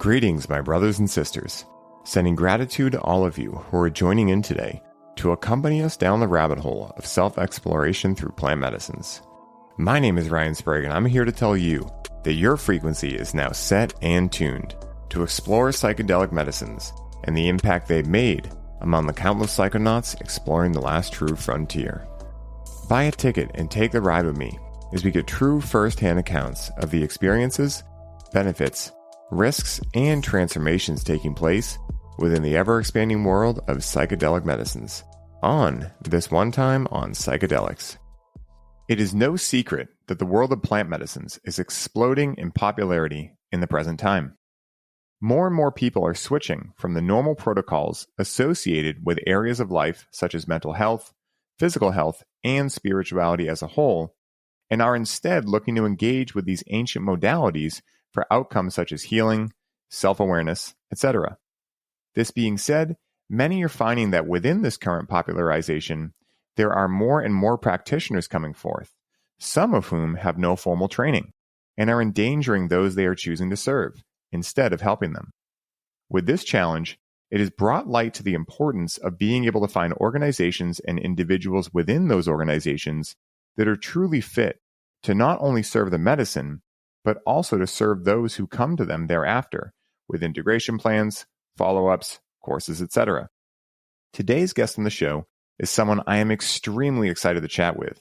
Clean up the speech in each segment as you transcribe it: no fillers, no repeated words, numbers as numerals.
Greetings, my brothers and sisters. Sending gratitude to all of you who are joining in today to accompany us down the rabbit hole of self-exploration through plant medicines. My name is Ryan Sprague, and I'm here to tell you that your frequency is now set and tuned to explore psychedelic medicines and the impact they've made among the countless psychonauts exploring the last true frontier. Buy a ticket and take the ride with me as we get true first-hand accounts of the experiences, benefits, risks, and transformations taking place within the ever-expanding world of psychedelic medicines on This One Time on Psychedelics. It is no secret that the world of plant medicines is exploding in popularity in the present time. More and more people are switching from the normal protocols associated with areas of life such as mental health, physical health, and spirituality as a whole, and are instead looking to engage with these ancient modalities for outcomes such as healing, self-awareness, etc. This being said, many are finding that within this current popularization, there are more and more practitioners coming forth, some of whom have no formal training, and are endangering those they are choosing to serve, instead of helping them. With this challenge, it has brought light to the importance of being able to find organizations and individuals within those organizations that are truly fit to not only serve the medicine, but also to serve those who come to them thereafter, with integration plans, follow-ups, courses, etc. Today's guest on the show is someone I am extremely excited to chat with,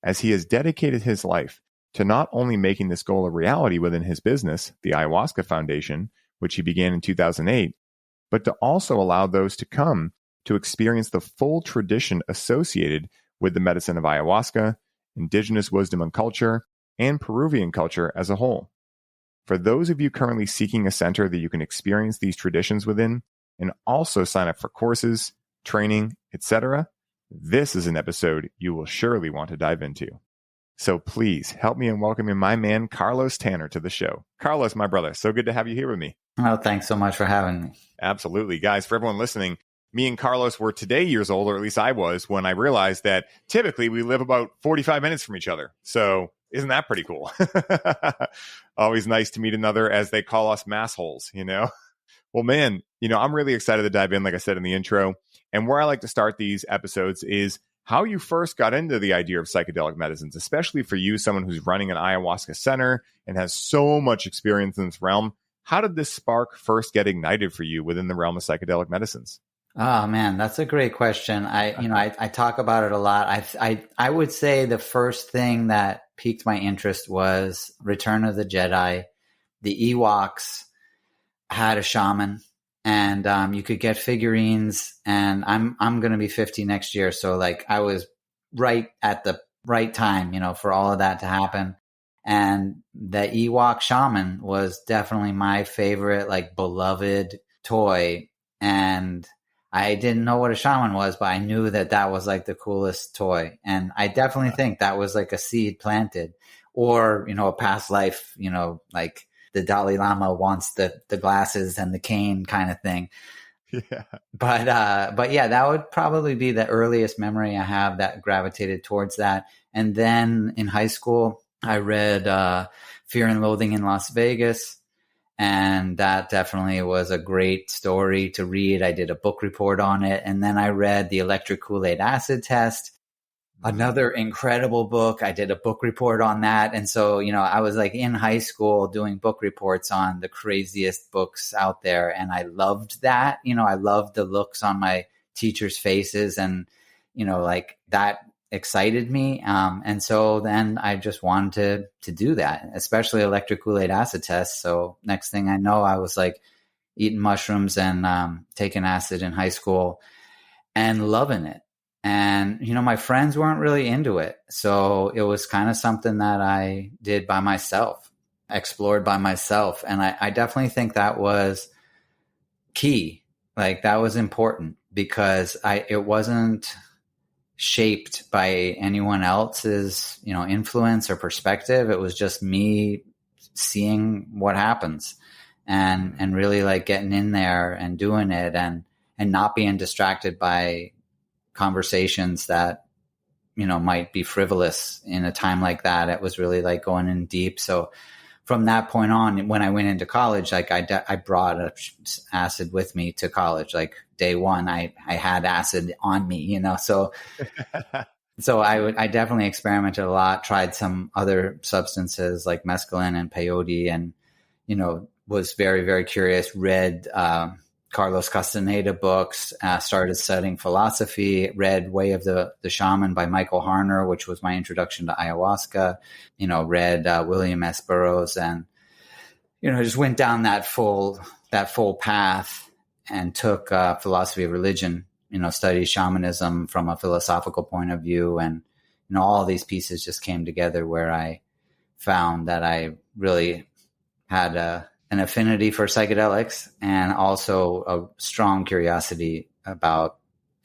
as he has dedicated his life to not only making this goal a reality within his business, the Ayahuasca Foundation, which he began in 2008, but to also allow those to come to experience the full tradition associated with the medicine of ayahuasca, indigenous wisdom and culture, and Peruvian culture as a whole. For those of you currently seeking a center that you can experience these traditions within and also sign up for courses, training, etc., this is an episode you will surely want to dive into. So please help me in welcoming my man, Carlos Tanner, to the show. Carlos, my brother, so good to have you here with me. Oh, thanks so much for having me. Absolutely. Guys, for everyone listening, me and Carlos were today years old, or at least I was, when I realized that typically we live about 45 minutes from each other. So isn't that pretty cool? Always nice to meet another, as they call us, massholes, you know? Well, man, I'm really excited to dive in, like I said in the intro. And where I like to start these episodes is how you first got into the idea of psychedelic medicines, especially for you, someone who's running an ayahuasca center and has so much experience in this realm. How did this spark first get ignited for you within the realm of psychedelic medicines? Oh man, that's a great question. I talk about it a lot. I would say the first thing that piqued my interest was Return of the Jedi. The Ewoks had a shaman, and you could get figurines. And I'm going to be 50 next year, so like I was right at the right time, for all of that to happen. And the Ewok shaman was definitely my favorite, like beloved toy. And I didn't know what a shaman was, but I knew that that was like the coolest toy. And I definitely think that was like a seed planted, or, a past life, like the Dalai Lama wants the glasses and the cane kind of thing. Yeah. But yeah, that would probably be the earliest memory I have that gravitated towards that. And then in high school, I read Fear and Loathing in Las Vegas. And that definitely was a great story to read. I did a book report on it. And then I read The Electric Kool-Aid Acid Test, another incredible book. I did a book report on that. And so, I was like in high school doing book reports on the craziest books out there. And I loved that. I loved the looks on my teachers' faces, and, like that excited me. And so then I just wanted to do that, especially Electric Kool-Aid Acid Test. So next thing I know, I was like eating mushrooms and taking acid in high school and loving it. And, my friends weren't really into it. So it was kind of something that I did by myself, explored by myself. And I definitely think that was key. Like that was important, because it wasn't shaped by anyone else's, influence or perspective. It was just me seeing what happens and really like getting in there and doing it, and not being distracted by conversations that, might be frivolous in a time like that. It was really like going in deep. So from that point on, when I went into college, like I brought acid with me to college. Like day one, I had acid on me, you know, so I definitely experimented a lot, tried some other substances like mescaline and peyote, and, you know, was very, very curious, read Carlos Castaneda books, started studying philosophy, read Way of the Shaman by Michael Harner, which was my introduction to ayahuasca, you know, read William S. Burroughs, and, you know, just went down that full path and took philosophy of religion, you know, studied shamanism from a philosophical point of view. And, you know, all these pieces just came together where I found that I really had an affinity for psychedelics and also a strong curiosity about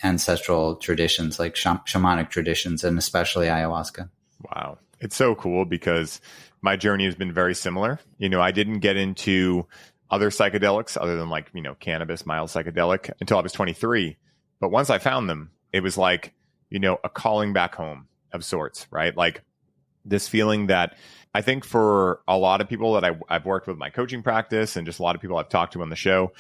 ancestral traditions, like shamanic traditions, and especially ayahuasca. Wow. It's so cool because my journey has been very similar. You know, I didn't get into other psychedelics other than, like, you know, cannabis, mild psychedelic, until I was 23. But once I found them, it was like, you know, a calling back home of sorts, right? Like this feeling that I think for a lot of people that I've worked with my coaching practice and just a lot of people I've talked to on the show,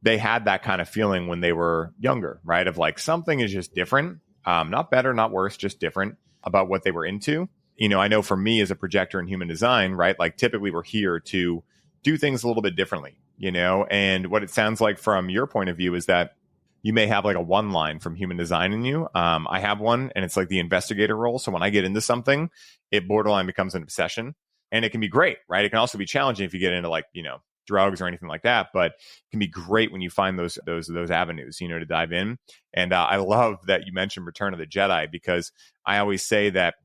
they had that kind of feeling when they were younger, right? Of like, something is just different, not better, not worse, just different about what they were into. You know, I know for me as a projector in human design, right? Like typically we're here to do things a little bit differently, you know? And what it sounds like from your point of view is that you may have like a one line from human design in you. I have one, and it's like the investigator role. So when I get into something, it borderline becomes an obsession, and it can be great, right? It can also be challenging if you get into, like, you know, drugs or anything like that, but it can be great when you find those avenues, you know, to dive in. And I love that you mentioned Return of the Jedi, because I always say that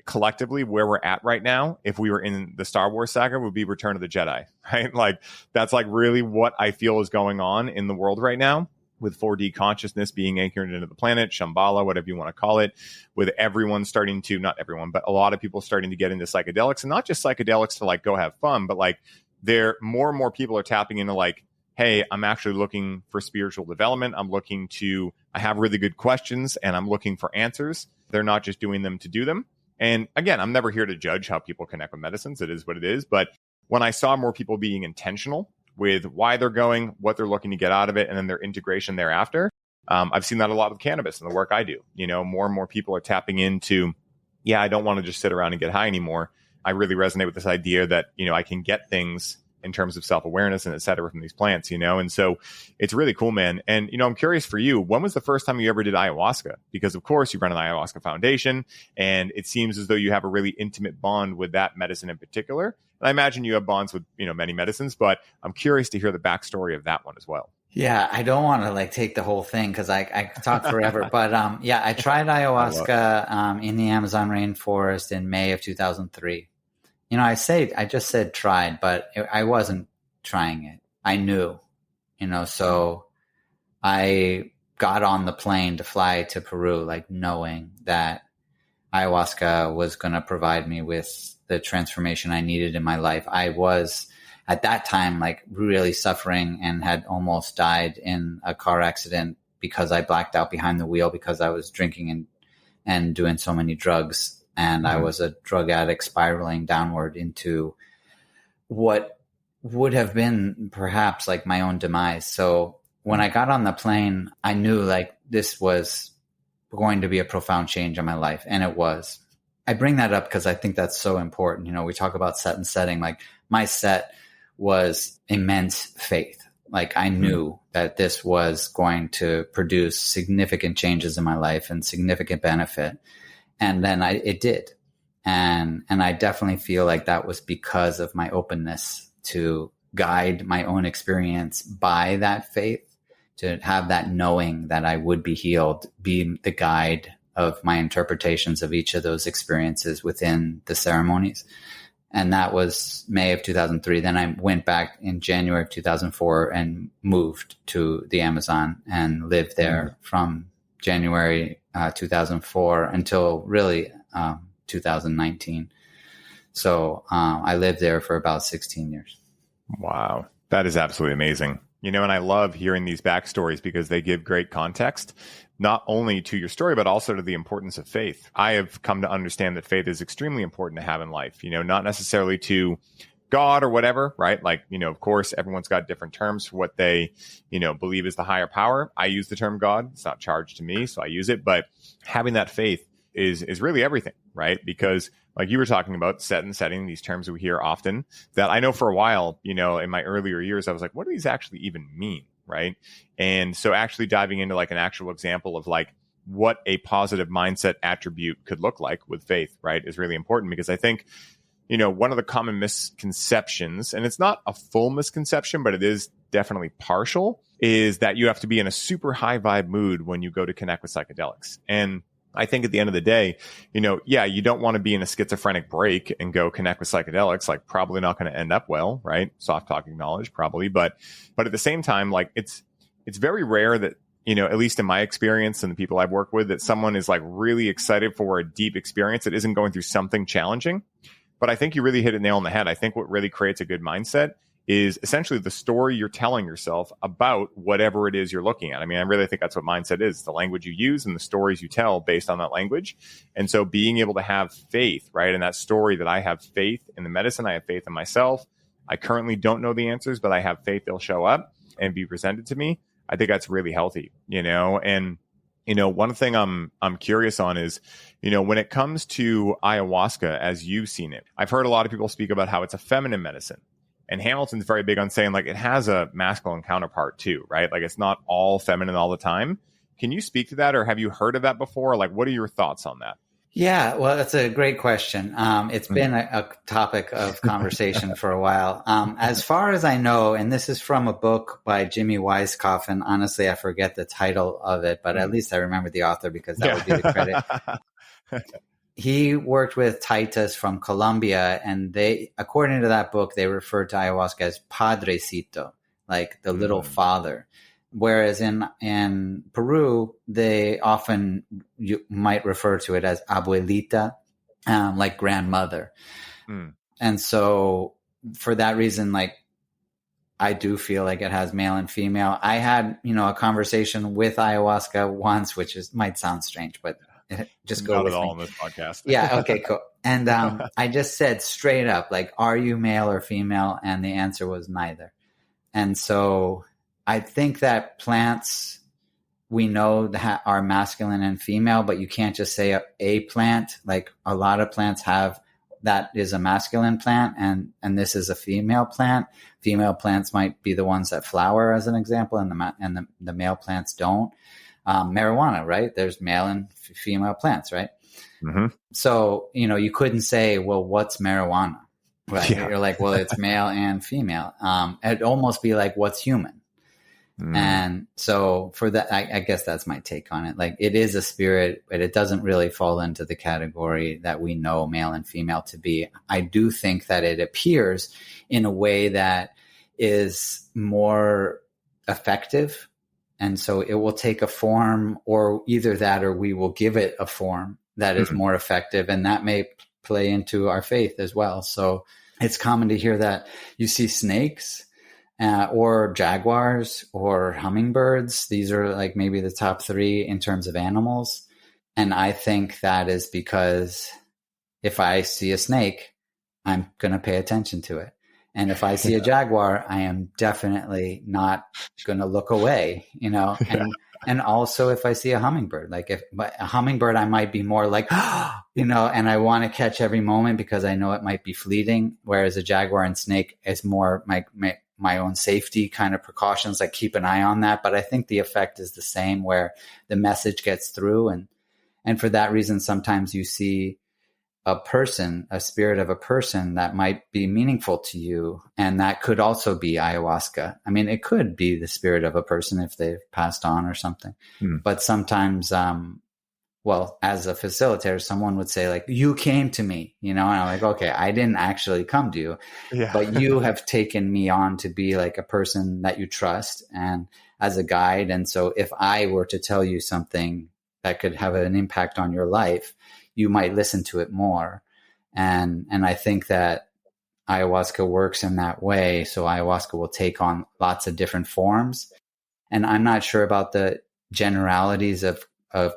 collectively where we're at right now, if we were in the Star Wars saga, would be Return of the Jedi, right? Like that's like really what I feel is going on in the world right now, with 4D consciousness being anchored into the planet, Shambhala, whatever you want to call it, with everyone starting to, not everyone, but a lot of people starting to get into psychedelics, and not just psychedelics to like go have fun, but like more and more people are tapping into like, hey, I'm actually looking for spiritual development. I have really good questions and I'm looking for answers. They're not just doing them to do them. And again, I'm never here to judge how people connect with medicines. It is what it is. But when I saw more people being intentional with why they're going, what they're looking to get out of it, and then their integration thereafter. I've seen that a lot with cannabis and the work I do. You know, more and more people are tapping into, yeah, I don't want to just sit around and get high anymore. I really resonate with this idea that, you know, I can get things in terms of self-awareness and et cetera from these plants, you know? And so it's really cool, man. And, you know, I'm curious for you, when was the first time you ever did ayahuasca? Because of course you run an ayahuasca foundation, and it seems as though you have a really intimate bond with that medicine in particular. And I imagine you have bonds with, you know, many medicines, but I'm curious to hear the backstory of that one as well. Yeah, I don't want to like take the whole thing because I could talk forever. But yeah, I tried ayahuasca in the Amazon rainforest in May of 2003. You know, I just said tried, but I wasn't trying it. I knew, you know, so I got on the plane to fly to Peru, like knowing that ayahuasca was going to provide me with the transformation I needed in my life. I was at that time like really suffering and had almost died in a car accident because I blacked out behind the wheel because I was drinking and doing so many drugs. And I was a drug addict spiraling downward into what would have been perhaps like my own demise. So when I got on the plane, I knew like this was going to be a profound change in my life. And it was. I bring that up because I think that's so important. You know, we talk about set and setting. Like my set was immense faith. Like I knew that this was going to produce significant changes in my life and significant benefit. And then it did. And I definitely feel like that was because of my openness to guide my own experience by that faith, to have that knowing that I would be healed, be the guide of my interpretations of each of those experiences within the ceremonies. And that was May of 2003. Then I went back in January of 2004 and moved to the Amazon and lived there from January 2004 until really 2019. So I lived there for about 16 years. Wow. That is absolutely amazing. You know, and I love hearing these backstories because they give great context, not only to your story, but also to the importance of faith. I have come to understand that faith is extremely important to have in life, you know, not necessarily to God or whatever, right? Like, of course, everyone's got different terms for what they, believe is the higher power. I use the term God. It's not charged to me, so I use it. But having that faith is really everything, right? Because like you were talking about setting, these terms we hear often that I know for a while, in my earlier years, I was like, what do these actually even mean? Right. And so actually diving into like an actual example of like what a positive mindset attribute could look like with faith, right, is really important because I think, one of the common misconceptions, and it's not a full misconception, but it is definitely partial, is that you have to be in a super high vibe mood when you go to connect with psychedelics. And I think at the end of the day, you don't want to be in a schizophrenic break and go connect with psychedelics, like probably not going to end up well, right? Soft talking knowledge, probably. But at the same time, like it's very rare that, at least in my experience and the people I've worked with, that someone is like really excited for a deep experience that isn't going through something challenging. But I think you really hit it nail on the head. I think what really creates a good mindset is essentially the story you're telling yourself about whatever it is you're looking at. I mean, I really think that's what mindset is, the language you use and the stories you tell based on that language. And so being able to have faith, right, in that story that I have faith in the medicine, I have faith in myself. I currently don't know the answers, but I have faith they'll show up and be presented to me. I think that's really healthy, and one thing I'm curious on is, when it comes to ayahuasca, as you've seen it, I've heard a lot of people speak about how it's a feminine medicine. And Hamilton's very big on saying like it has a masculine counterpart too, right? Like it's not all feminine all the time. Can you speak to that, or have you heard of that before? Like, what are your thoughts on that? Yeah, well, that's a great question. It's been a topic of conversation for a while. As far as I know, and this is from a book by Jimmy Weiskopf, and honestly, I forget the title of it, but at least I remember the author because that would be the credit. He worked with Taitas from Colombia, and they, according to that book, they referred to ayahuasca as padrecito, like the little father. Whereas in Peru, they often, you might refer to it as abuelita, like grandmother. And so for that reason, like, I do feel like it has male and female. I had, a conversation with ayahuasca once, which might sound strange, but just go with me. Not at all in this podcast. Yeah. Okay, cool. And I just said straight up, like, are you male or female? And the answer was neither. And so I think that plants, we know that are masculine and female, but you can't just say a plant. Like a lot of plants have, that is a masculine plant and this is a female plant. Female plants might be the ones that flower, as an example, and the male plants don't. Marijuana, right? There's male and female plants, right? Mm-hmm. So, you couldn't say, well, what's marijuana? Right? Yeah. You're like, well, it's male and female. It'd almost be like, what's human? And so for that, I guess that's my take on it. Like it is a spirit, but it doesn't really fall into the category that we know male and female to be. I do think that it appears in a way that is more effective. And so it will take a form, or either that, or we will give it a form that is more effective. And that may play into our faith as well. So it's common to hear that you see snakes, or jaguars or hummingbirds. These are like maybe the top three in terms of animals. And I think that is because if I see a snake, I'm going to pay attention to it. And if I see a jaguar, I am definitely not going to look away, and also if I see a hummingbird, like if a hummingbird, I might be more like, and I want to catch every moment because I know it might be fleeting. Whereas a jaguar and snake is more my own safety kind of precautions, like keep an eye on that. But I think the effect is the same, where the message gets through. And for that reason, sometimes you see a spirit of a person that might be meaningful to you. And that could also be ayahuasca. I mean, it could be the spirit of a person if they've passed on or something. But sometimes, as a facilitator, someone would say like, you came to me, and I'm like, okay, I didn't actually come to you, but you have taken me on to be like a person that you trust and as a guide. And so if I were to tell you something that could have an impact on your life, you might listen to it more. And I think that ayahuasca works in that way. So ayahuasca will take on lots of different forms. And I'm not sure about the generalities of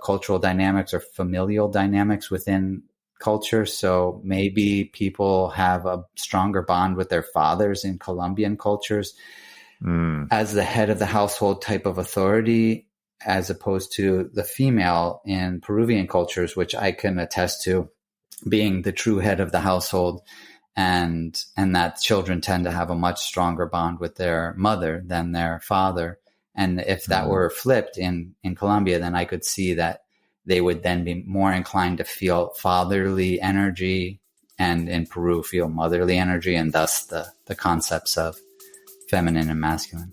cultural dynamics or familial dynamics within culture. So maybe people have a stronger bond with their fathers in Colombian cultures as the head of the household type of authority, as opposed to the female in Peruvian cultures, which I can attest to being the true head of the household, and that children tend to have a much stronger bond with their mother than their father. And if that were flipped in Colombia, then I could see that they would then be more inclined to feel fatherly energy, and in Peru feel motherly energy, and thus the concepts of feminine and masculine.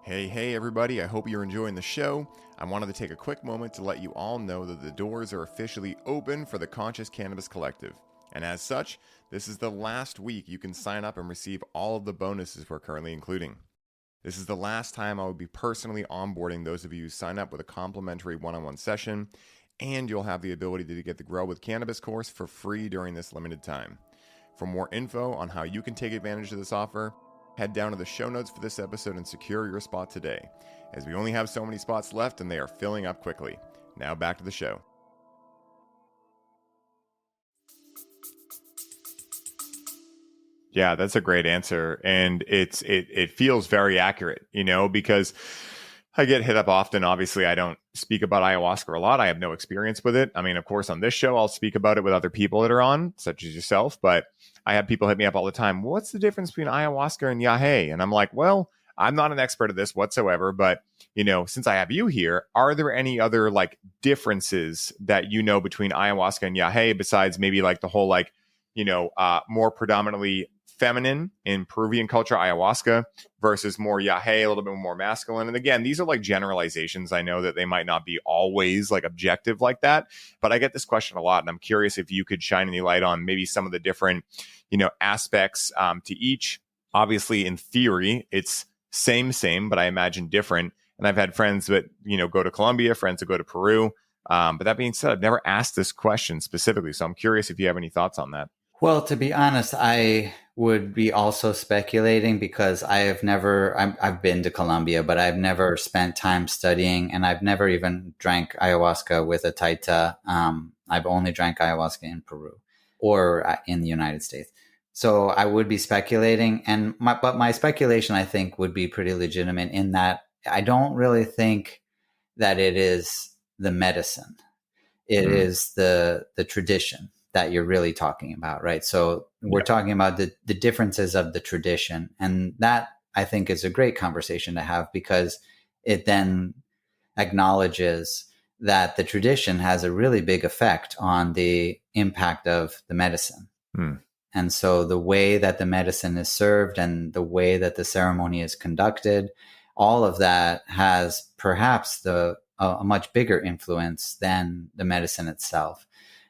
Hey, everybody. I hope you're enjoying the show. I wanted to take a quick moment to let you all know that the doors are officially open for the Conscious Cannabis Collective. And as such, this is the last week you can sign up and receive all of the bonuses we're currently including. This is the last time I will be personally onboarding those of you who sign up with a complimentary one-on-one session, and you'll have the ability to get the Grow with Cannabis course for free during this limited time. For more info on how you can take advantage of this offer, head down to the show notes for this episode and secure your spot today, as we only have so many spots left and they are filling up quickly. Now back to the show. Yeah, that's a great answer. And it feels very accurate, because I get hit up often. Obviously, I don't speak about ayahuasca a lot. I have no experience with it. I mean, of course, on this show, I'll speak about it with other people that are on, such as yourself. But I have people hit me up all the time. What's the difference between ayahuasca and yahe? And I'm like, well, I'm not an expert at this whatsoever. But, since I have you here, are there any other differences that between ayahuasca and yahe besides maybe the whole more predominantly feminine in Peruvian culture, ayahuasca, versus more yahe, a little bit more masculine? And again, these are generalizations. I know that they might not be always objective like that, but I get this question a lot, and I'm curious if you could shine any light on maybe some of the different, aspects to each. Obviously, in theory, it's same, but I imagine different. And I've had friends that, go to Colombia, friends that go to Peru. But that being said, I've never asked this question specifically, so I'm curious if you have any thoughts on that. Well, to be honest, I would be also speculating, because I've been to Colombia, but I've never spent time studying, and I've never even drank ayahuasca with a taita. I've only drank ayahuasca in Peru or in the United States. So I would be speculating, but my speculation, I think, would be pretty legitimate in that I don't really think that it is the medicine. It is the tradition that you're really talking about, right? So we're talking about the differences of the tradition. And that, I think, is a great conversation to have, because it then acknowledges that the tradition has a really big effect on the impact of the medicine. And so the way that the medicine is served and the way that the ceremony is conducted, all of that has perhaps a much bigger influence than the medicine itself.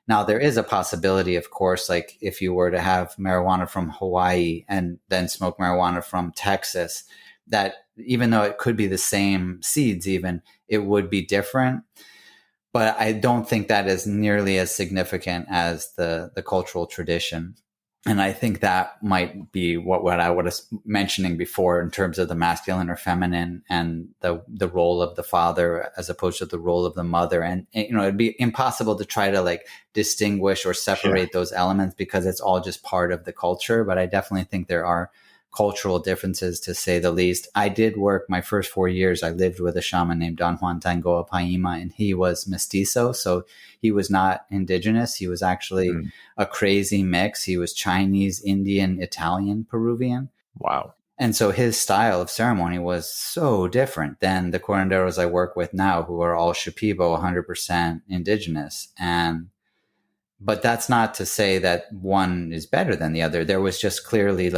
Now, there is a possibility, of course, if you were to have marijuana from Hawaii and then smoke marijuana from Texas, that even though it could be the same seeds, even, it would be different. But I don't think that is nearly as significant as the cultural tradition. And I think that might be what I was mentioning before in terms of the masculine or feminine and the role of the father as opposed to the role of the mother. And it'd be impossible to try to distinguish or separate those elements, because it's all just part of the culture. But I definitely think there are cultural differences, to say the least. I did work my first 4 years. I lived with a shaman named Don Juan Tangoa Paima, and he was mestizo. So he was not indigenous. He was actually a crazy mix. He was Chinese, Indian, Italian, Peruvian. Wow. And so his style of ceremony was so different than the curanderos I work with now, who are all Shipibo, 100% indigenous. But that's not to say that one is better than the other. There was just clearly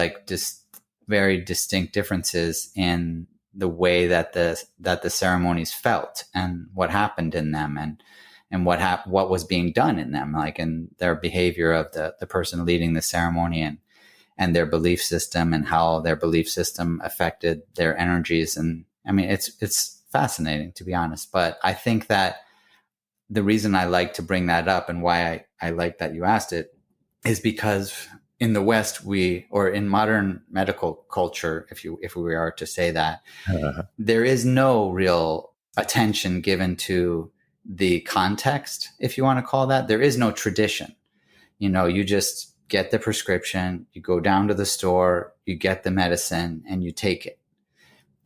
very distinct differences in the way that the ceremonies felt and what happened in them, and what was being done in them, in their behavior of the person leading the ceremony, and their belief system, and how their belief system affected their energies. And I mean, it's fascinating, to be honest. But I think that the reason I like to bring that up, and why I like that you asked it, is because in the West, or in modern medical culture, if we are to say that, there is no real attention given to the context, if you want to call that. There is no tradition. You just get the prescription, you go down to the store, you get the medicine, and you take it.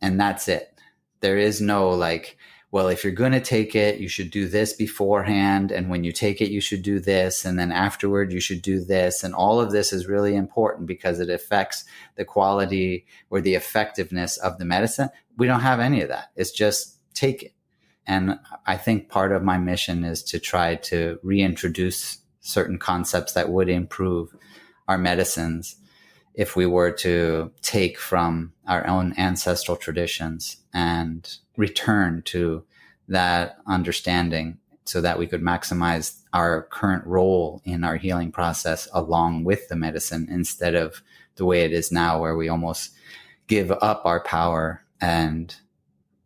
And that's it. There is no like, well, if you're going to take it, you should do this beforehand. And when you take it, you should do this. And then afterward, you should do this. And all of this is really important because it affects the quality or the effectiveness of the medicine. We don't have any of that. It's just take it. And I think part of my mission is to try to reintroduce certain concepts that would improve our medicines if we were to take from our own ancestral traditions and return to that understanding so that we could maximize our current role in our healing process along with the medicine, instead of the way it is now, where we almost give up our power and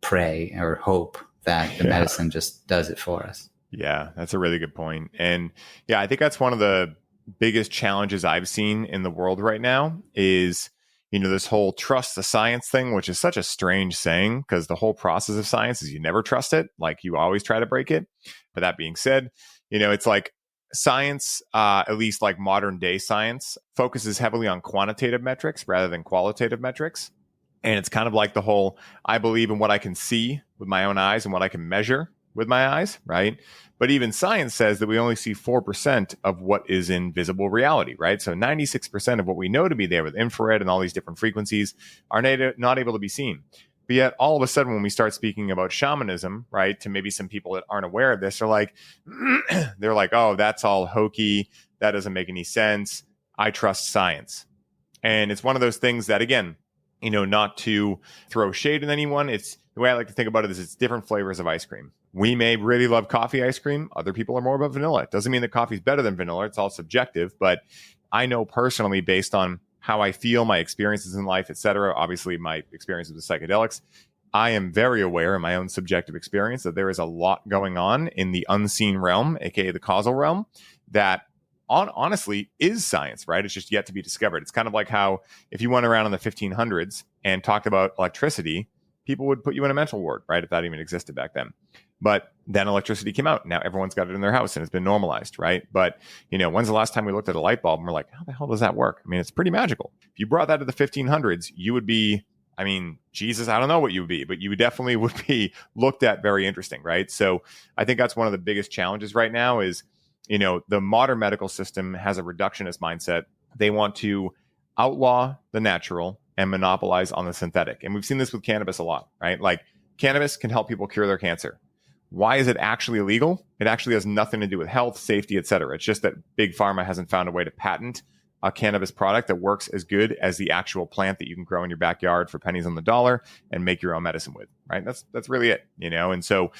pray or hope that the medicine just does it for us. Yeah, that's a really good point. And yeah, I think that's one of the biggest challenges I've seen in the world right now is, this whole trust the science thing, which is such a strange saying because the whole process of science is you never trust it. Like you always try to break it. But that being said, it's like science, at least like modern day science, focuses heavily on quantitative metrics rather than qualitative metrics. And it's kind of like the whole, I believe in what I can see with my own eyes and what I can measure with my eyes, right? But even science says that we only see 4% of what is in visible reality, right? So 96% of what we know to be there with infrared and all these different frequencies are not able to be seen. But yet all of a sudden, when we start speaking about shamanism, right, to maybe some people that aren't aware of this, they're like, oh, that's all hokey. That doesn't make any sense. I trust science. And it's one of those things that, again, not to throw shade at anyone. It's the way I like to think about it is it's different flavors of ice cream. We may really love coffee ice cream. Other people are more about vanilla. It doesn't mean that coffee's better than vanilla. It's all subjective. But I know personally, based on how I feel, my experiences in life, et cetera, obviously my experiences with psychedelics, I am very aware in my own subjective experience that there is a lot going on in the unseen realm, aka the causal realm, that honestly is science, right? It's just yet to be discovered. It's kind of like how if you went around in the 1500s and talked about electricity, people would put you in a mental ward, right? If that even existed back then. But then electricity came out. Now everyone's got it in their house and it's been normalized, right? But, when's the last time we looked at a light bulb and we're like, how the hell does that work? I mean, it's pretty magical. If you brought that to the 1500s, you would be, Jesus, I don't know what you would be, but you definitely would be looked at very interesting, right? So I think that's one of the biggest challenges right now is, the modern medical system has a reductionist mindset. They want to outlaw the natural and monopolize on the synthetic. And we've seen this with cannabis a lot, right? Like cannabis can help people cure their cancer. Why is it actually illegal? It actually has nothing to do with health, safety, et cetera. It's just that big pharma hasn't found a way to patent a cannabis product that works as good as the actual plant that you can grow in your backyard for pennies on the dollar and make your own medicine with, right? That's really it, And so,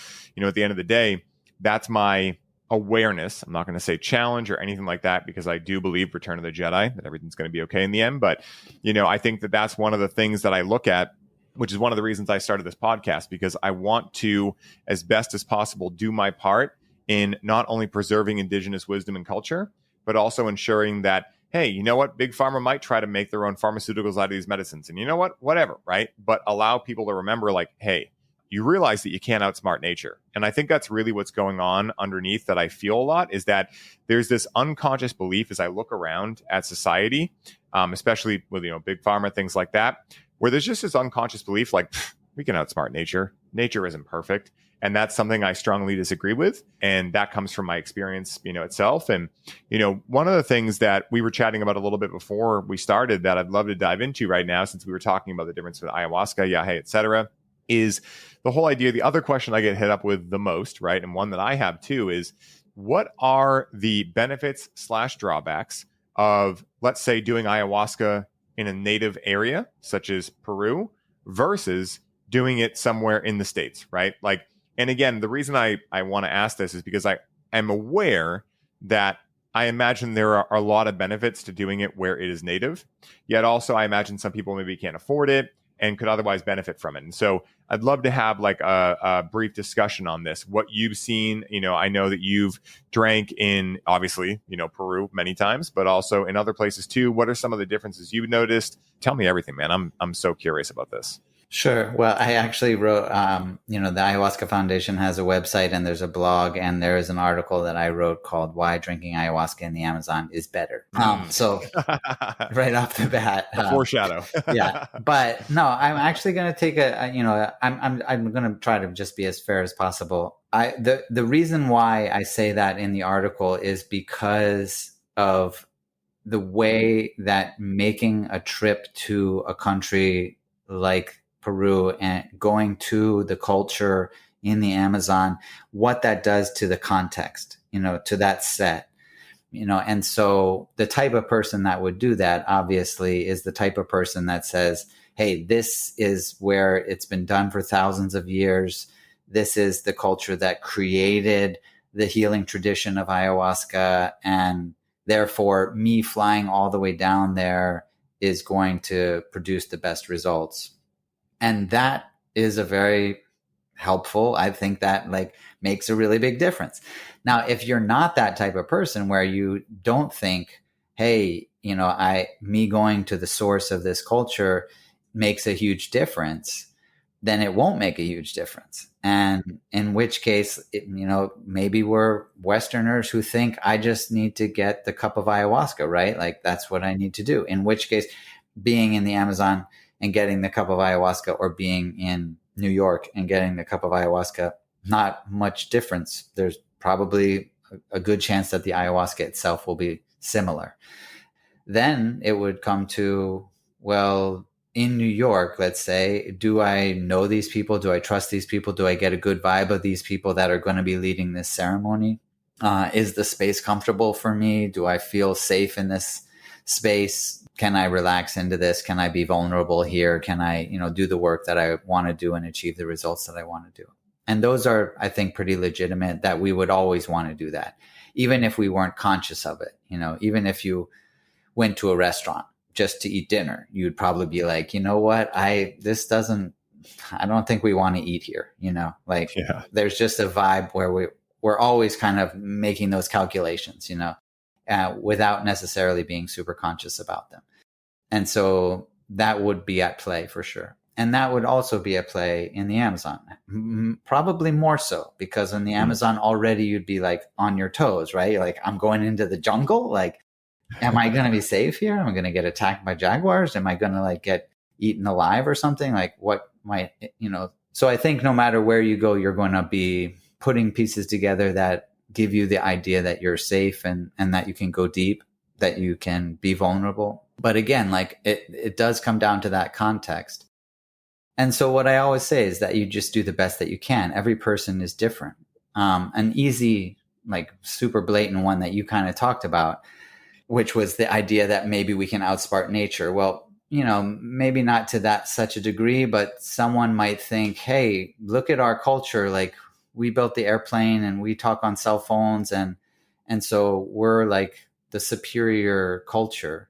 at the end of the day, that's my awareness. I'm not going to say challenge or anything like that because I do believe Return of the Jedi, that everything's going to be okay in the end. But, I think that that's one of the things that I look at, which is one of the reasons I started this podcast, because I want to, as best as possible, do my part in not only preserving indigenous wisdom and culture, but also ensuring that, hey, you know what? Big pharma might try to make their own pharmaceuticals out of these medicines. And you know what? Whatever, right? But allow people to remember, like, hey, you realize that you can't outsmart nature. And I think that's really what's going on underneath that I feel a lot is that there's this unconscious belief as I look around at society, especially with, big pharma, things like that, where there's just this unconscious belief like, we can outsmart nature. Nature isn't perfect. And that's something I strongly disagree with. And that comes from my experience, itself. And, one of the things that we were chatting about a little bit before we started that I'd love to dive into right now, since we were talking about the difference with ayahuasca, yahe, et cetera, is the whole idea. The other question I get hit up with the most, right? And one that I have too is what are the benefits / drawbacks of, let's say, doing ayahuasca in a native area, such as Peru, versus doing it somewhere in the States, right? Like, and again, the reason I want to ask this is because I am aware that I imagine there are a lot of benefits to doing it where it is native. Yet also, I imagine some people maybe can't afford it. and could otherwise benefit from it. And so I'd love to have like a brief discussion on this, what you've seen. I know that you've drank in, obviously, Peru many times, but also in other places too. What are some of the differences you've noticed? Tell me everything, man. I'm so curious about this. Sure. Well, I actually wrote, the Ayahuasca Foundation has a website and there's a blog, and there is an article that I wrote called "Why Drinking Ayahuasca in the Amazon is Better." So right off the bat, a foreshadow. Yeah, but no, I'm actually going to take I'm going to try to just be as fair as possible. The reason why I say that in the article is because of the way that making a trip to a country like Peru and going to the culture in the Amazon, what that does to the context, to that set, and so the type of person that would do that obviously is the type of person that says, hey, this is where it's been done for thousands of years. This is the culture that created the healing tradition of ayahuasca. And therefore me flying all the way down there is going to produce the best results. And that is a very helpful, I think that makes a really big difference. Now, if you're not that type of person where you don't think, hey, me going to the source of this culture makes a huge difference, then it won't make a huge difference. And in which case, maybe we're Westerners who think I just need to get the cup of ayahuasca, right? Like that's what I need to do. In which case, being in the Amazon and getting the cup of ayahuasca, or being in New York and getting the cup of ayahuasca, not much difference. There's probably a good chance that the ayahuasca itself will be similar. Then it would come to, well, in New York, let's say, do I know these people? Do I trust these people? Do I get a good vibe of these people that are going to be leading this ceremony? Is the space comfortable for me? Do I feel safe in this space? Can I relax into this? Can I be vulnerable here? Can I, do the work that I want to do and achieve the results that I want to do? And those are, I think, pretty legitimate, that we would always want to do that, even if we weren't conscious of it. Even if you went to a restaurant just to eat dinner, you'd probably be like, what? I don't think we want to eat here. There's just a vibe where we're always kind of making those calculations, without necessarily being super conscious about them. And so that would be at play for sure. And that would also be at play in the Amazon, probably more so, because in the Amazon already you'd be like on your toes, right? You're like, I'm going into the jungle. Like, am I going to be safe here? Am I going to get attacked by jaguars? Am I going to get eaten alive or something? Like what might, so I think no matter where you go, you're going to be putting pieces together that give you the idea that you're safe and that you can go deep, that you can be vulnerable. But again, it does come down to that context. And so what I always say is that you just do the best that you can. Every person is different. An easy, super blatant one that you kind of talked about, which was the idea that maybe we can outsmart nature. Well, maybe not to that such a degree, but someone might think, hey, look at our culture. We built the airplane and we talk on cell phones. And so we're the superior culture.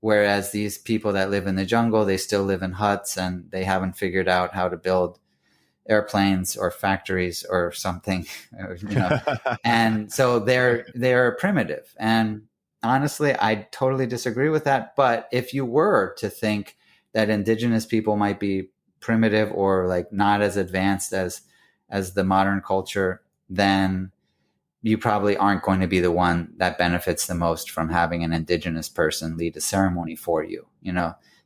Whereas these people that live in the jungle, they still live in huts and they haven't figured out how to build airplanes or factories or something, and so they're primitive. And honestly, I totally disagree with that. But if you were to think that indigenous people might be primitive or not as advanced as the modern culture, then you probably aren't going to be the one that benefits the most from having an indigenous person lead a ceremony for you.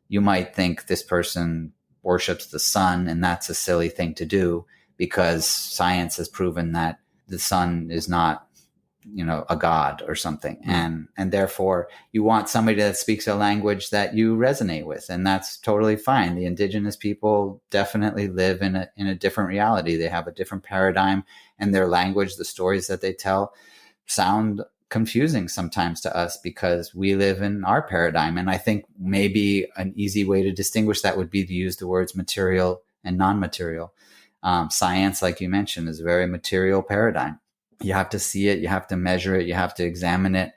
You might think this person worships the sun and that's a silly thing to do because science has proven that the sun is not, a god or something. And therefore you want somebody that speaks a language that you resonate with. And that's totally fine. The indigenous people definitely live in a different reality. They have a different paradigm, and their language, the stories that they tell, sound confusing sometimes to us because we live in our paradigm. And I think maybe an easy way to distinguish that would be to use the words material and non-material. Science, like you mentioned, is a very material paradigm. You have to see it, you have to measure it, you have to examine it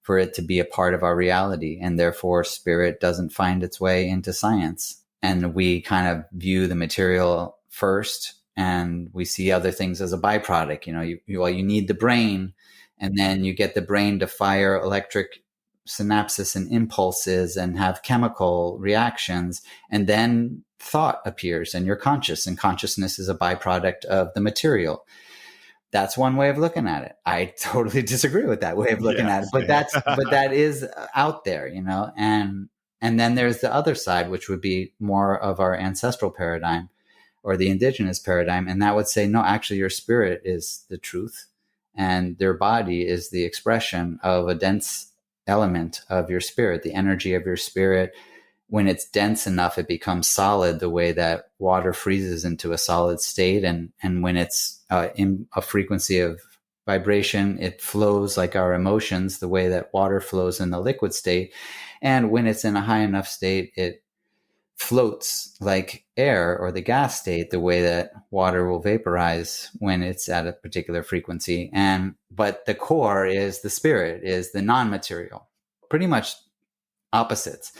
for it to be a part of our reality. And therefore, spirit doesn't find its way into science. and we kind of view the material first, and we see other things as a byproduct. You need the brain, and then you get the brain to fire electric synapses and impulses and have chemical reactions, and then thought appears and you're conscious, and consciousness is a byproduct of the material. That's one way of looking at it. I totally disagree with that way of looking at it, but that is out there, and then there's the other side, which would be more of our ancestral paradigm or the indigenous paradigm. And that would say, no, actually your spirit is the truth, and their body is the expression of a dense element of your spirit, the energy of your spirit. When it's dense enough, it becomes solid, the way that water freezes into a solid state. And when it's in a frequency of vibration, it flows like our emotions, the way that water flows in the liquid state. And when it's in a high enough state, it floats like air or the gas state, the way that water will vaporize when it's at a particular frequency. But the core is the spirit, is the non-material, pretty much opposites.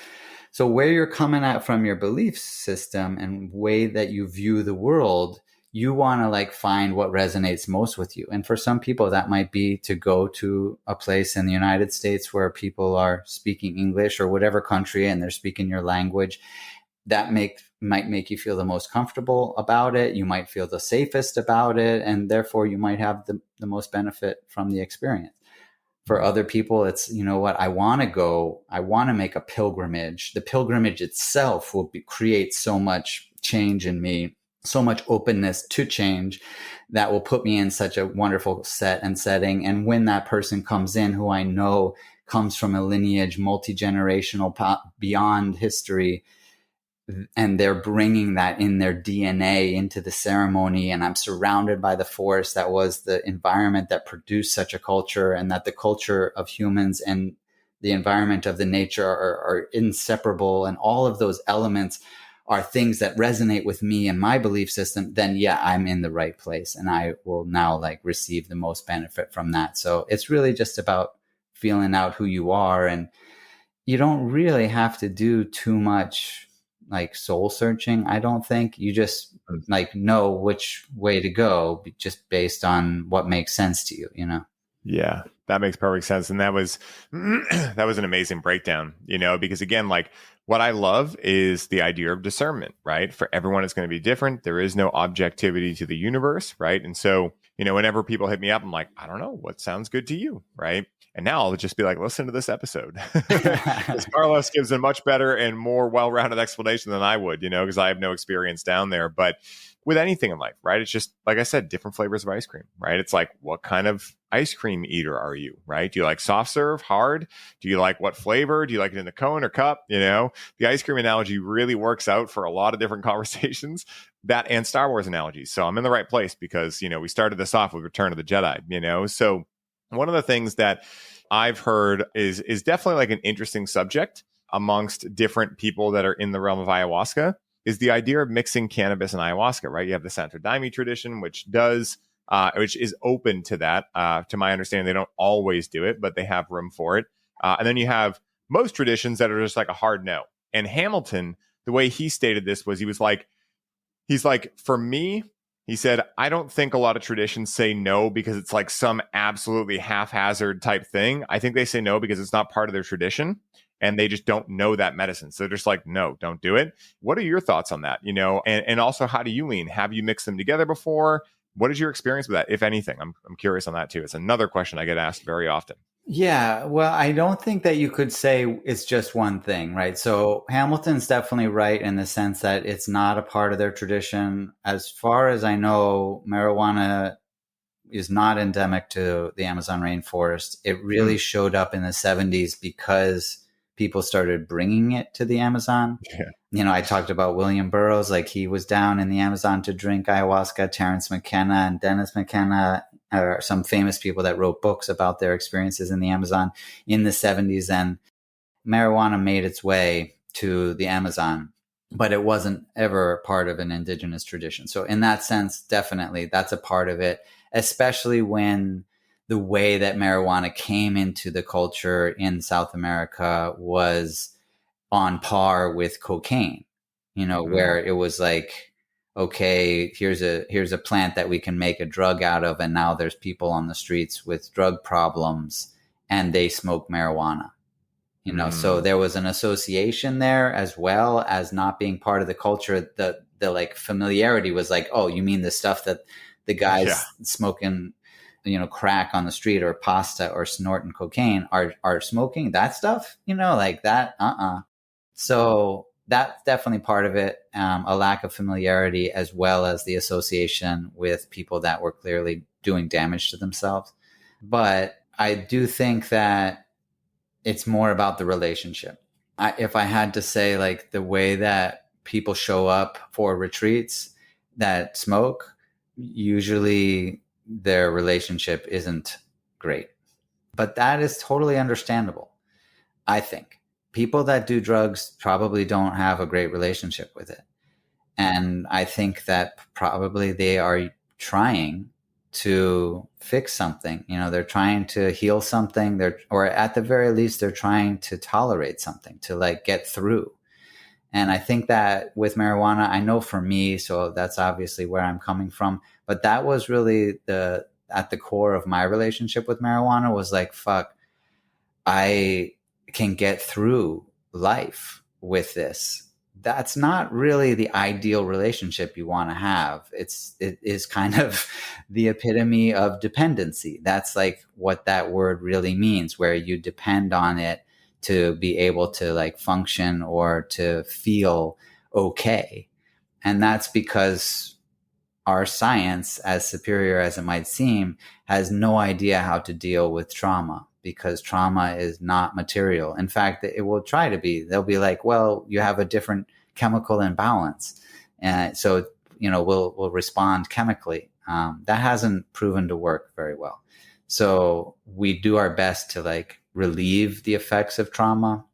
So where you're coming at from your belief system and way that you view the world, you want to find what resonates most with you. And for some people, that might be to go to a place in the United States where people are speaking English, or whatever country, and they're speaking your language. That might make you feel the most comfortable about it. You might feel the safest about it, and therefore you might have the most benefit from the experience. For other people, it's, I want to go, I want to make a pilgrimage. The pilgrimage itself will create so much change in me, so much openness to change, that will put me in such a wonderful setting. And when that person comes in, who I know comes from a lineage, multi-generational, beyond history, and they're bringing that in their DNA into the ceremony, and I'm surrounded by the forest that was the environment that produced such a culture, and that the culture of humans and the environment of the nature are inseparable, and all of those elements are things that resonate with me and my belief system, then yeah, I'm in the right place, and I will now receive the most benefit from that. So it's really just about feeling out who you are, and you don't really have to do too much soul searching. I don't think. You just know which way to go, just based on what makes sense to you, Yeah, that makes perfect sense. And that was that was an amazing breakdown, because again, what I love is the idea of discernment, right? For everyone, it's going to be different. There is no objectivity to the universe, right? And so, whenever people hit me up, I'm like, I don't know, what sounds good to you, right? And now I'll just be like, listen to this episode. Because Carlos gives a much better and more well-rounded explanation than I would, because I have no experience down there. But with anything in life, right? It's just, like I said, different flavors of ice cream, right? It's like, what kind of ice cream eater are you, right? Do you like soft serve, hard? Do you like what flavor? Do you like it in the cone or cup? The ice cream analogy really works out for a lot of different conversations, that and Star Wars analogies. So I'm in the right place because, we started this off with Return of the Jedi, So one of the things that I've heard is definitely an interesting subject amongst different people that are in the realm of ayahuasca is the idea of mixing cannabis and ayahuasca, right? You have the Santo Daime tradition, which is open to that. To my understanding, they don't always do it, but they have room for it. And then you have most traditions that are just a hard no. And Hamilton, the way he stated this was he's like, for me, he said, I don't think a lot of traditions say no because it's some absolutely haphazard type thing. I think they say no because it's not part of their tradition and they just don't know that medicine. So they're just no, don't do it. What are your thoughts on that? And also, how do you lean? Have you mixed them together before? What is your experience with that, if anything? I'm curious on that too. It's another question I get asked very often. Yeah, well, I don't think that you could say it's just one thing, right? So Hamilton's definitely right in the sense that it's not a part of their tradition. As far as I know, marijuana is not endemic to the Amazon rainforest. It really showed up in the 70s because people started bringing it to the Amazon. Yeah. I talked about William Burroughs, he was down in the Amazon to drink ayahuasca. Terrence McKenna and Dennis McKenna are some famous people that wrote books about their experiences in the Amazon in the 70s. And marijuana made its way to the Amazon, but it wasn't ever part of an indigenous tradition. So in that sense, definitely that's a part of it, especially when the way that marijuana came into the culture in South America was on par with cocaine. where it was like, okay, here's a plant that we can make a drug out of, and now there's people on the streets with drug problems and they smoke marijuana. So there was an association there, as well as not being part of the culture. The like familiarity was like, oh, you mean the stuff that the guys smoking, crack on the street or pasta or snorting cocaine are smoking that stuff, like that. So that's definitely part of it. A lack of familiarity, as well as the association with people that were clearly doing damage to themselves. But I do think that it's more about the relationship. If I had to say, like, the way that people show up for retreats that smoke, usually their relationship isn't great. But that is totally understandable, I think. People that do drugs probably don't have a great relationship with it. And I think that probably they are trying to fix something. They're trying to heal something. Or at the very least, they're trying to tolerate something, to like get through. And I think that with marijuana, I know for me, so that's obviously where I'm coming from, but that was really at the core of my relationship with marijuana, was like, fuck, I can get through life with this. That's not really the ideal relationship you want to have. It is kind of the epitome of dependency. That's like what that word really means, where you depend on it to be able to like function or to feel okay. And that's because our science, as superior as it might seem, has no idea how to deal with trauma, because trauma is not material. In fact, it will try to be. They'll be like, well, you have a different chemical imbalance. And so, we'll respond chemically. That hasn't proven to work very well. So we do our best to like relieve the effects of trauma,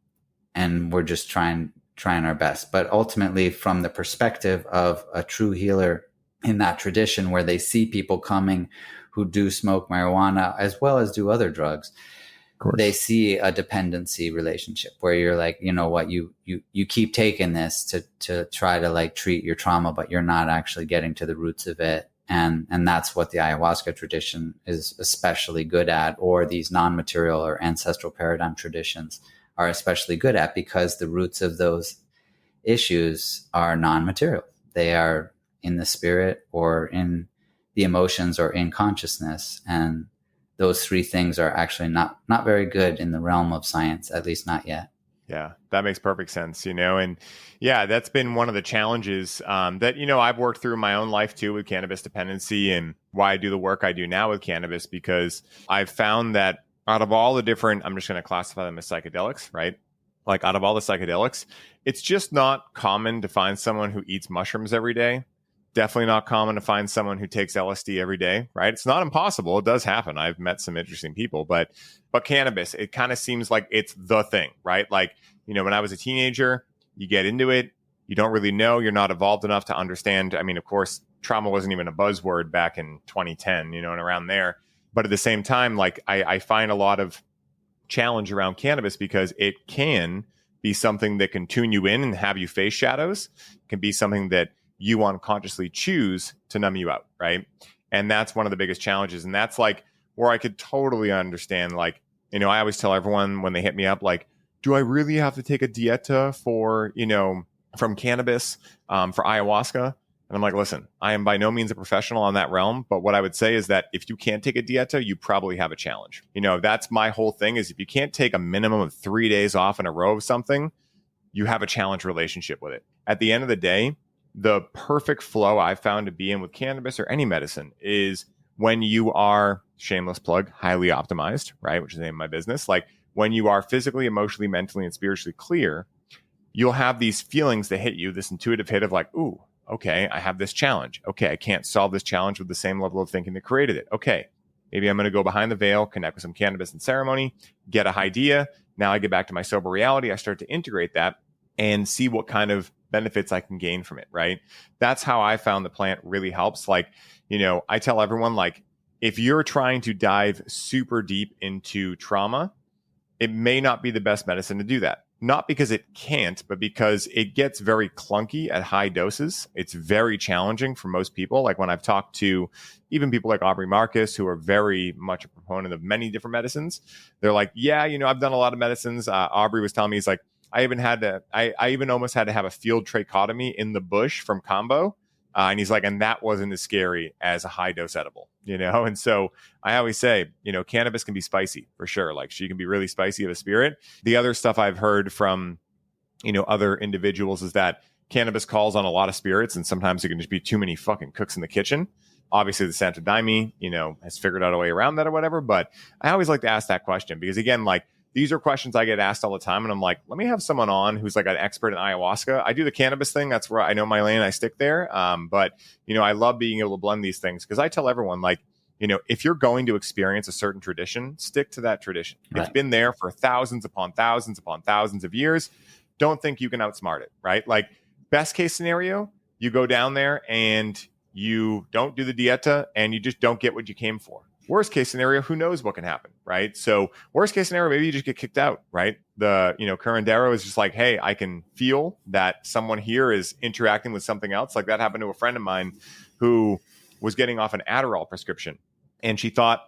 and we're just trying our best. But ultimately, from the perspective of a true healer in that tradition, where they see people coming who do smoke marijuana as well as do other drugs, they see a dependency relationship where you're like, you know what, you keep taking this to try to like treat your trauma, but you're not actually getting to the roots of it. And that's what the ayahuasca tradition is especially good at, or these non-material or ancestral paradigm traditions are especially good at, because the roots of those issues are non-material. They are in the spirit, or in the emotions, or in consciousness. And those three things are actually not very good in the realm of science, at least not yet. Yeah, that makes perfect sense, and yeah, that's been one of the challenges that, I've worked through in my own life too, with cannabis dependency, and why I do the work I do now with cannabis, because I've found that out of all the different, I'm just going to classify them as psychedelics, right? Like, out of all the psychedelics, it's just not common to find someone who eats mushrooms every day. Definitely not common to find someone who takes LSD every day, right? It's not impossible. It does happen. I've met some interesting people, but cannabis, it kind of seems like it's the thing, right? Like, when I was a teenager, you get into it, you don't really know, you're not evolved enough to understand. I mean, of course, trauma wasn't even a buzzword back in 2010, and around there. But at the same time, like, I find a lot of challenge around cannabis, because it can be something that can tune you in and have you face shadows. It can be something that you unconsciously choose to numb you out, right? And that's one of the biggest challenges. And that's like where I could totally understand, like, I always tell everyone when they hit me up, like, do I really have to take a dieta for, from cannabis, for ayahuasca? And I'm like, listen, I am by no means a professional on that realm, but what I would say is that if you can't take a dieta, you probably have a challenge. That's my whole thing, is if you can't take a minimum of 3 days off in a row of something, you have a challenge relationship with it. At the end of the day, the perfect flow I've found to be in with cannabis or any medicine is when you are, shameless plug, highly optimized, right? Which is the name of my business. Like, when you are physically, emotionally, mentally, and spiritually clear, you'll have these feelings that hit you, this intuitive hit of like, ooh, okay, I have this challenge. Okay, I can't solve this challenge with the same level of thinking that created it. Okay, maybe I'm going to go behind the veil, connect with some cannabis and ceremony, get a idea. Now I get back to my sober reality. I start to integrate that and see what kind of benefits I can gain from it, right? That's how I found the plant really helps. Like, I tell everyone, like, if you're trying to dive super deep into trauma, it may not be the best medicine to do that. not because it can't, but because it gets very clunky at high doses. It's very challenging for most people. Like when I've talked to even people like Aubrey Marcus, who are very much a proponent of many different medicines, they're like, yeah, I've done a lot of medicines. Aubrey was telling me, he's like, I even almost had to have a field tracheotomy in the bush from combo. And he's like, and that wasn't as scary as a high dose edible, And so I always say, cannabis can be spicy for sure. Like she can be really spicy of a spirit. The other stuff I've heard from, other individuals is that cannabis calls on a lot of spirits, and sometimes it can just be too many fucking cooks in the kitchen. Obviously, the Santo Daime, has figured out a way around that or whatever. But I always like to ask that question because, again, like, these are questions I get asked all the time. And I'm like, let me have someone on who's like an expert in ayahuasca. I do the cannabis thing. That's where I know my lane. I stick there. But, I love being able to blend these things because I tell everyone, like, if you're going to experience a certain tradition, stick to that tradition. Right. It's been there for thousands upon thousands upon thousands of years. Don't think you can outsmart it, right? Like, best case scenario, you go down there and you don't do the dieta and you just don't get what you came for. Worst case scenario, who knows what can happen, right? So worst case scenario, maybe you just get kicked out, right? The, curandero is just like, hey, I can feel that someone here is interacting with something else. Like that happened to a friend of mine who was getting off an Adderall prescription. And she thought,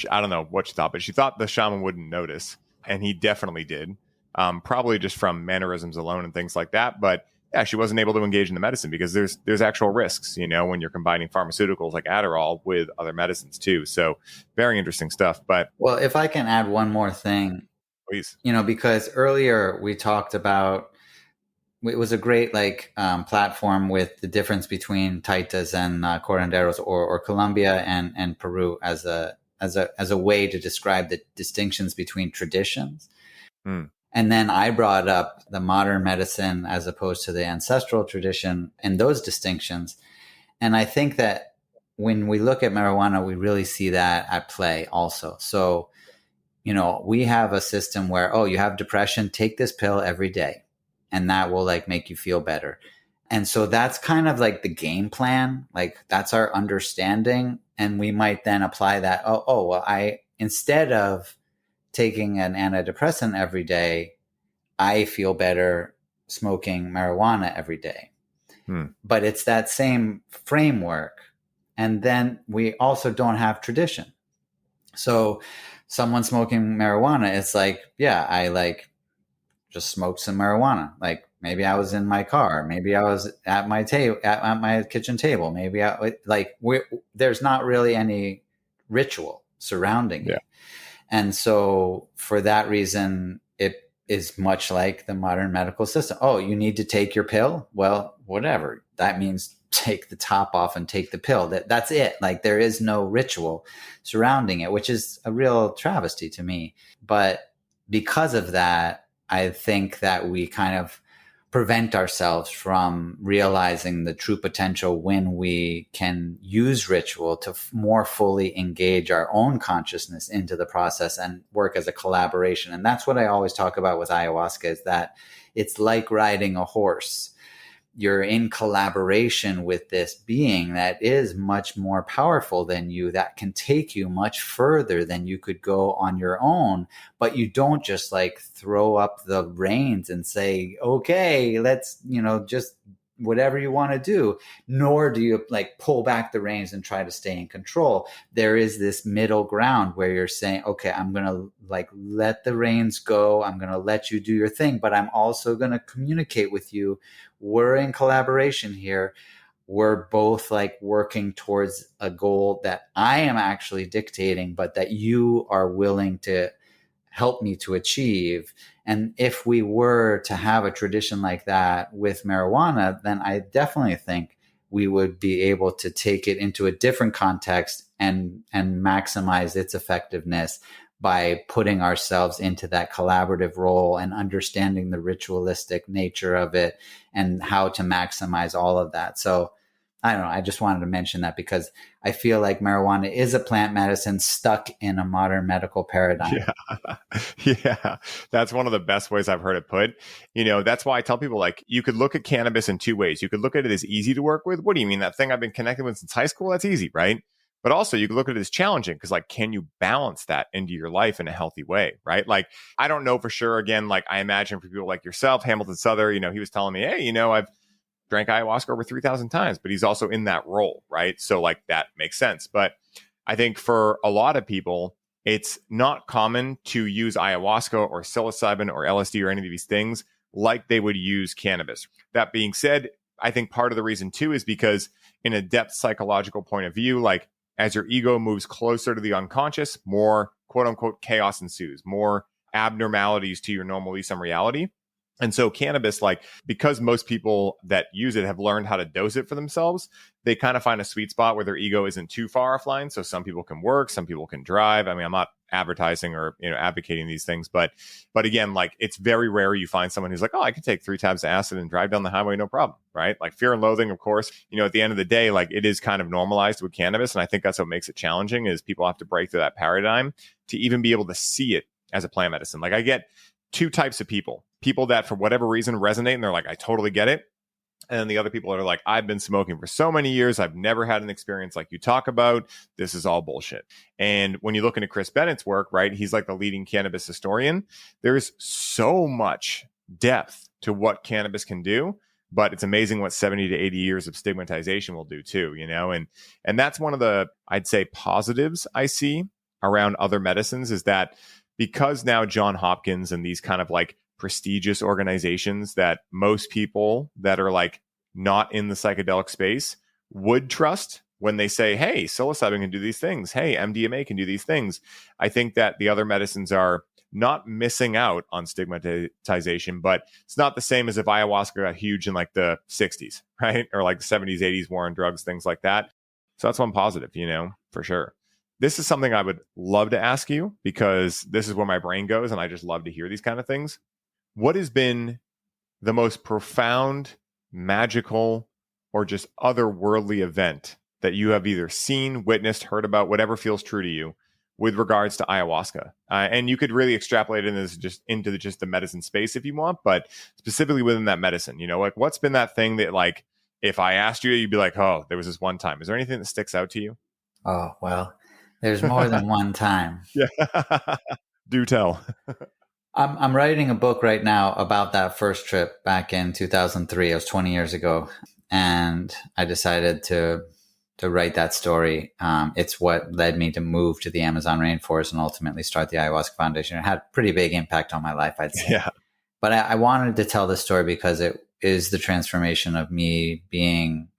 I don't know what she thought, but she thought the shaman wouldn't notice. And he definitely did, probably just from mannerisms alone and things like that. But yeah, she wasn't able to engage in the medicine because there's actual risks, when you're combining pharmaceuticals like Adderall with other medicines too. So very interesting stuff. But well, if I can add one more thing, please, because earlier we talked about, it was a great platform with the difference between taitas and curanderos or Colombia and Peru as a way to describe the distinctions between traditions. And then I brought up the modern medicine as opposed to the ancestral tradition and those distinctions. And I think that when we look at marijuana, we really see that at play also. So, we have a system where, you have depression, take this pill every day, and that will make you feel better. And so that's kind of like the game plan. Like that's our understanding. And we might then apply that. Instead of taking an antidepressant every day, I feel better smoking marijuana every day. But it's that same framework. And then we also don't have tradition. So someone smoking marijuana, it's like, yeah, I just smoked some marijuana. Like maybe I was in my car, maybe I was at my at my kitchen table. Maybe there's not really any ritual surrounding it. And so for that reason, it is much like the modern medical system. Oh, you need to take your pill? Well, whatever. That means take the top off and take the pill. That's it. Like there is no ritual surrounding it, which is a real travesty to me. But because of that, I think that we kind of prevent ourselves from realizing the true potential when we can use ritual to more fully engage our own consciousness into the process and work as a collaboration. And that's what I always talk about with ayahuasca, is that it's like riding a horse. You're in collaboration with this being that is much more powerful than you, that can take you much further than you could go on your own. But you don't just throw up the reins and say, okay, let's, just whatever you want to do, nor do you pull back the reins and try to stay in control. There is this middle ground where you're saying, okay, I'm going to let the reins go. I'm going to let you do your thing, but I'm also going to communicate with you. We're in collaboration here. We're both working towards a goal that I am actually dictating, but that you are willing to help me to achieve. And if we were to have a tradition like that with marijuana, then I definitely think we would be able to take it into a different context and maximize its effectiveness by putting ourselves into that collaborative role and understanding the ritualistic nature of it and how to maximize all of that. So I don't know. I just wanted to mention that because I feel like marijuana is a plant medicine stuck in a modern medical paradigm. Yeah. That's one of the best ways I've heard it put. That's why I tell people you could look at cannabis in two ways. You could look at it as easy to work with. What do you mean? That thing I've been connected with since high school? That's easy, right? But also you can look at it as challenging because like, can you balance that into your life in a healthy way? Right. Like, I don't know for sure. Again, like I imagine for people like yourself, Hamilton Souther, he was telling me, hey, I've drank ayahuasca over 3,000 times, but he's also in that role. Right. So like that makes sense. But I think for a lot of people, it's not common to use ayahuasca or psilocybin or LSD or any of these things like they would use cannabis. That being said, I think part of the reason too is because in a depth psychological point of view, like as your ego moves closer to the unconscious, more quote unquote chaos ensues, more abnormalities to your normal some reality. And so cannabis, like because most people that use it have learned how to dose it for themselves, they kind of find a sweet spot where their ego isn't too far offline. So some people can work, some people can drive. I mean, I'm not advertising or advocating these things, but again, like it's very rare you find someone who's like, oh, I can take 3 tabs of acid and drive down the highway, no problem, right? Like fear and loathing, of course, at the end of the day, like it is kind of normalized with cannabis, and I think that's what makes it challenging is people have to break through that paradigm to even be able to see it as a plant medicine. Like I get 2 types of people that for whatever reason resonate and they're like, I totally get it. And then the other people are like, I've been smoking for so many years. I've never had an experience like you talk about. This is all bullshit. And when you look into Chris Bennett's work, right, he's like the leading cannabis historian. There's so much depth to what cannabis can do, but it's amazing what 70 to 80 years of stigmatization will do too, and that's one of the, I'd say, positives I see around other medicines is that because now John Hopkins and these kind of like prestigious organizations that most people that are like not in the psychedelic space would trust when they say, hey, psilocybin can do these things. Hey, MDMA can do these things. I think that the other medicines are not missing out on stigmatization, but it's not the same as if ayahuasca got huge in like the 60s, right? Or like the 70s, 80s, war on drugs, things like that. So that's one positive, for sure. This is something I would love to ask you because this is where my brain goes and I just love to hear these kind of things. What has been the most profound, magical, or just otherworldly event that you have either seen, witnessed, heard about, whatever feels true to you with regards to ayahuasca? And you could really extrapolate it into the medicine space if you want, but specifically within that medicine, like what's been that thing that like, if I asked you, you'd be like, oh, there was this one time. Is there anything that sticks out to you? Oh, well, there's more than one time. Yeah. Do tell. I'm writing a book right now about that first trip back in 2003. It was 20 years ago. And I decided to write that story. It's what led me to move to the Amazon rainforest and ultimately start the Ayahuasca Foundation. It had a pretty big impact on my life, I'd say. Yeah. But I wanted to tell this story because it is the transformation of me being,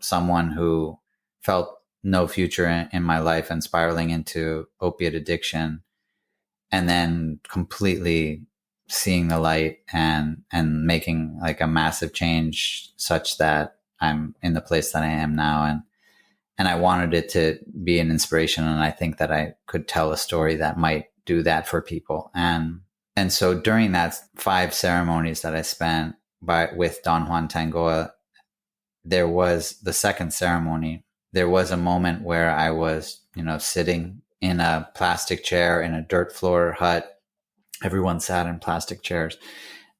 someone who felt no future in my life and spiraling into opiate addiction, and then completely seeing the light and making like a massive change such that I'm in the place that I am now. And I wanted it to be an inspiration. And I think that I could tell a story that might do that for people. And so during that 5 ceremonies that I spent with Don Juan Tangoa, there was the second ceremony. There was a moment where I was, sitting in a plastic chair in a dirt floor hut. Everyone sat in plastic chairs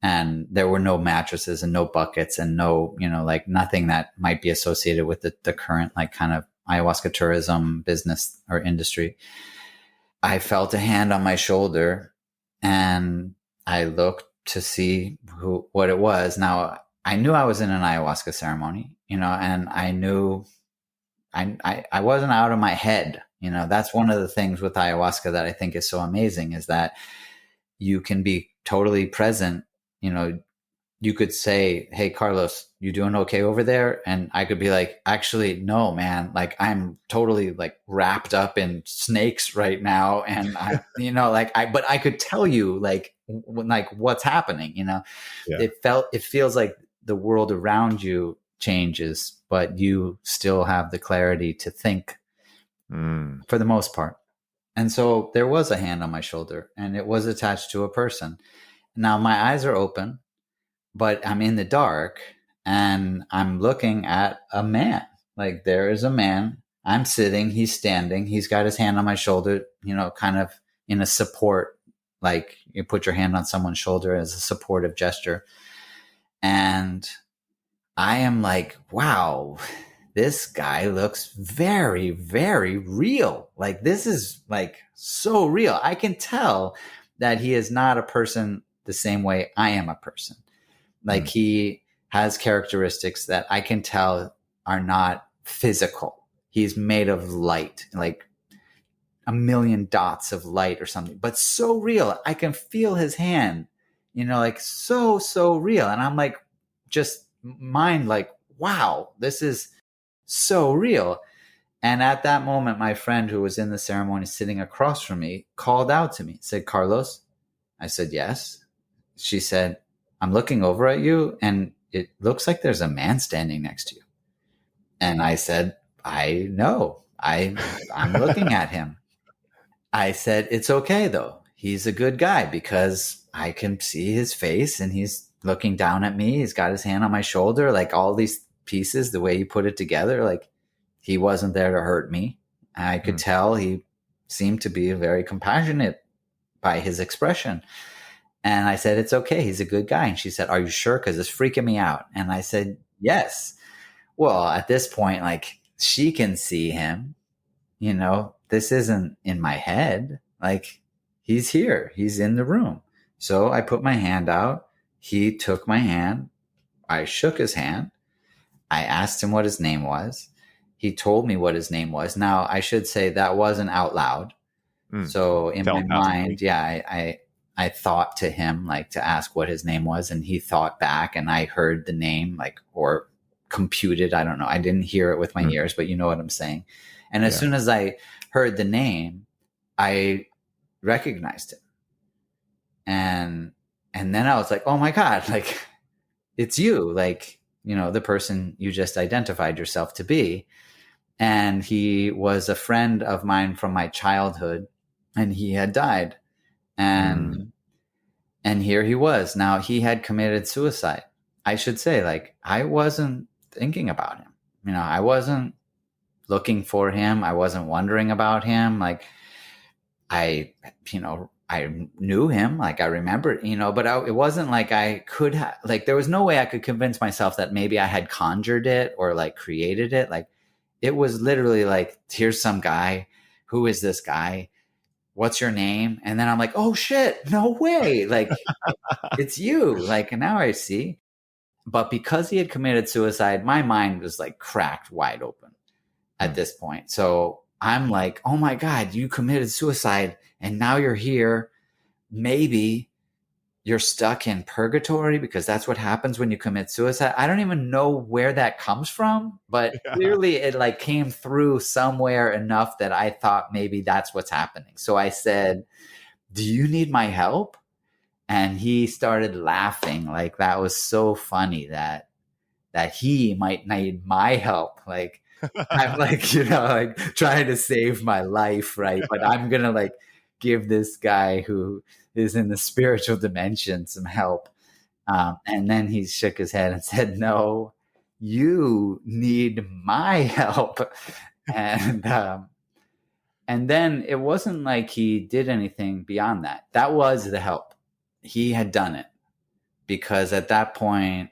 and there were no mattresses and no buckets and no, like nothing that might be associated with the current like kind of ayahuasca tourism business or industry. I felt a hand on my shoulder and I looked to see what it was. Now I knew I was in an ayahuasca ceremony, and I knew I wasn't out of my head. That's one of the things with ayahuasca that I think is so amazing is that you can be totally present. You could say, hey, Carlos, you doing okay over there? And I could be like, actually, no, man, like I'm totally like wrapped up in snakes right now. And but I could tell you like what's happening, Yeah. It feels like the world around you changes, but you still have the clarity to think for the most part. And so there was a hand on my shoulder and it was attached to a person. Now my eyes are open, but I'm in the dark and I'm looking at a man. Like there is a man. I'm sitting, he's standing, he's got his hand on my shoulder, kind of in a support, like you put your hand on someone's shoulder as a supportive gesture. And I am like, wow, this guy looks very, very real. Like, this is like so real. I can tell that he is not a person the same way I am a person. Like, he has characteristics that I can tell are not physical. He's made of light, like a million dots of light or something, but so real. I can feel his hand, like so real. And I'm like, just mind like, wow, this is so real. And at that moment, my friend who was in the ceremony sitting across from me called out to me, said, Carlos. I said, yes. She said, I'm looking over at you and it looks like there's a man standing next to you. And I said, I know. I'm looking at him. I said, it's okay though. He's a good guy because I can see his face and he's looking down at me. He's got his hand on my shoulder, like all these pieces, the way you put it together, like he wasn't there to hurt me. I could tell he seemed to be very compassionate by his expression. And I said, it's okay. He's a good guy. And she said, are you sure? Because it's freaking me out. And I said, yes. Well, at this point, like, she can see him, this isn't in my head. Like, he's here. He's in the room. So I put my hand out. He took my hand. I shook his hand. I asked him what his name was. He told me what his name was. Now, I should say that wasn't out loud. So in my mind, I thought to him, like, to ask what his name was, and he thought back, and I heard the name, like, or computed. I don't know. I didn't hear it with my ears, but you know what I'm saying. And as soon as I heard the name, I recognized him. And then I was like, oh my God, like, it's you, like, the person you just identified yourself to be. And he was a friend of mine from my childhood, and he had died. And here he was. Now, he had committed suicide. I should say, like, I wasn't thinking about him. I wasn't looking for him. I wasn't wondering about him. Like, I knew him. Like, I remember, but it wasn't like I could have, like, there was no way I could convince myself that maybe I had conjured it or like created it. Like, it was literally like, here's some guy. Who is this guy? What's your name? And then I'm like, oh shit, no way. Like, it's you. Like, now I see. But because he had committed suicide, my mind was like cracked wide open at this point. So I'm like, oh my God, you committed suicide and now you're here. Maybe you're stuck in purgatory because that's what happens when you commit suicide. I don't even know where that comes from, but clearly it like came through somewhere enough that I thought maybe that's what's happening. So I said, do you need my help? And he started laughing. Like, that was so funny that he might need my help. Like, I'm like, like trying to save my life, right? But I'm going to like give this guy who is in the spiritual dimension some help. And then he shook his head and said, no, you need my help. And then it wasn't like he did anything beyond that. That was the help. He had done it because at that point,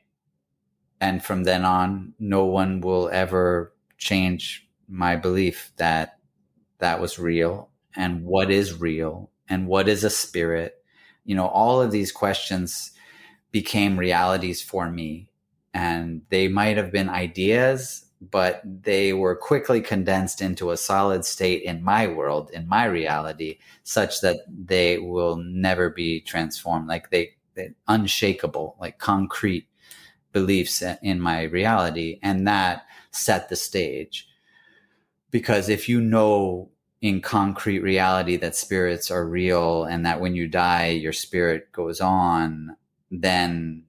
and from then on, no one will ever change my belief that that was real and what is real and what is a spirit. All of these questions became realities for me, and they might have been ideas, but they were quickly condensed into a solid state in my world, in my reality, such that they will never be transformed. Like, they're unshakable, like concrete beliefs in my reality. And that set the stage. Because if you know in concrete reality that spirits are real and that when you die, your spirit goes on, then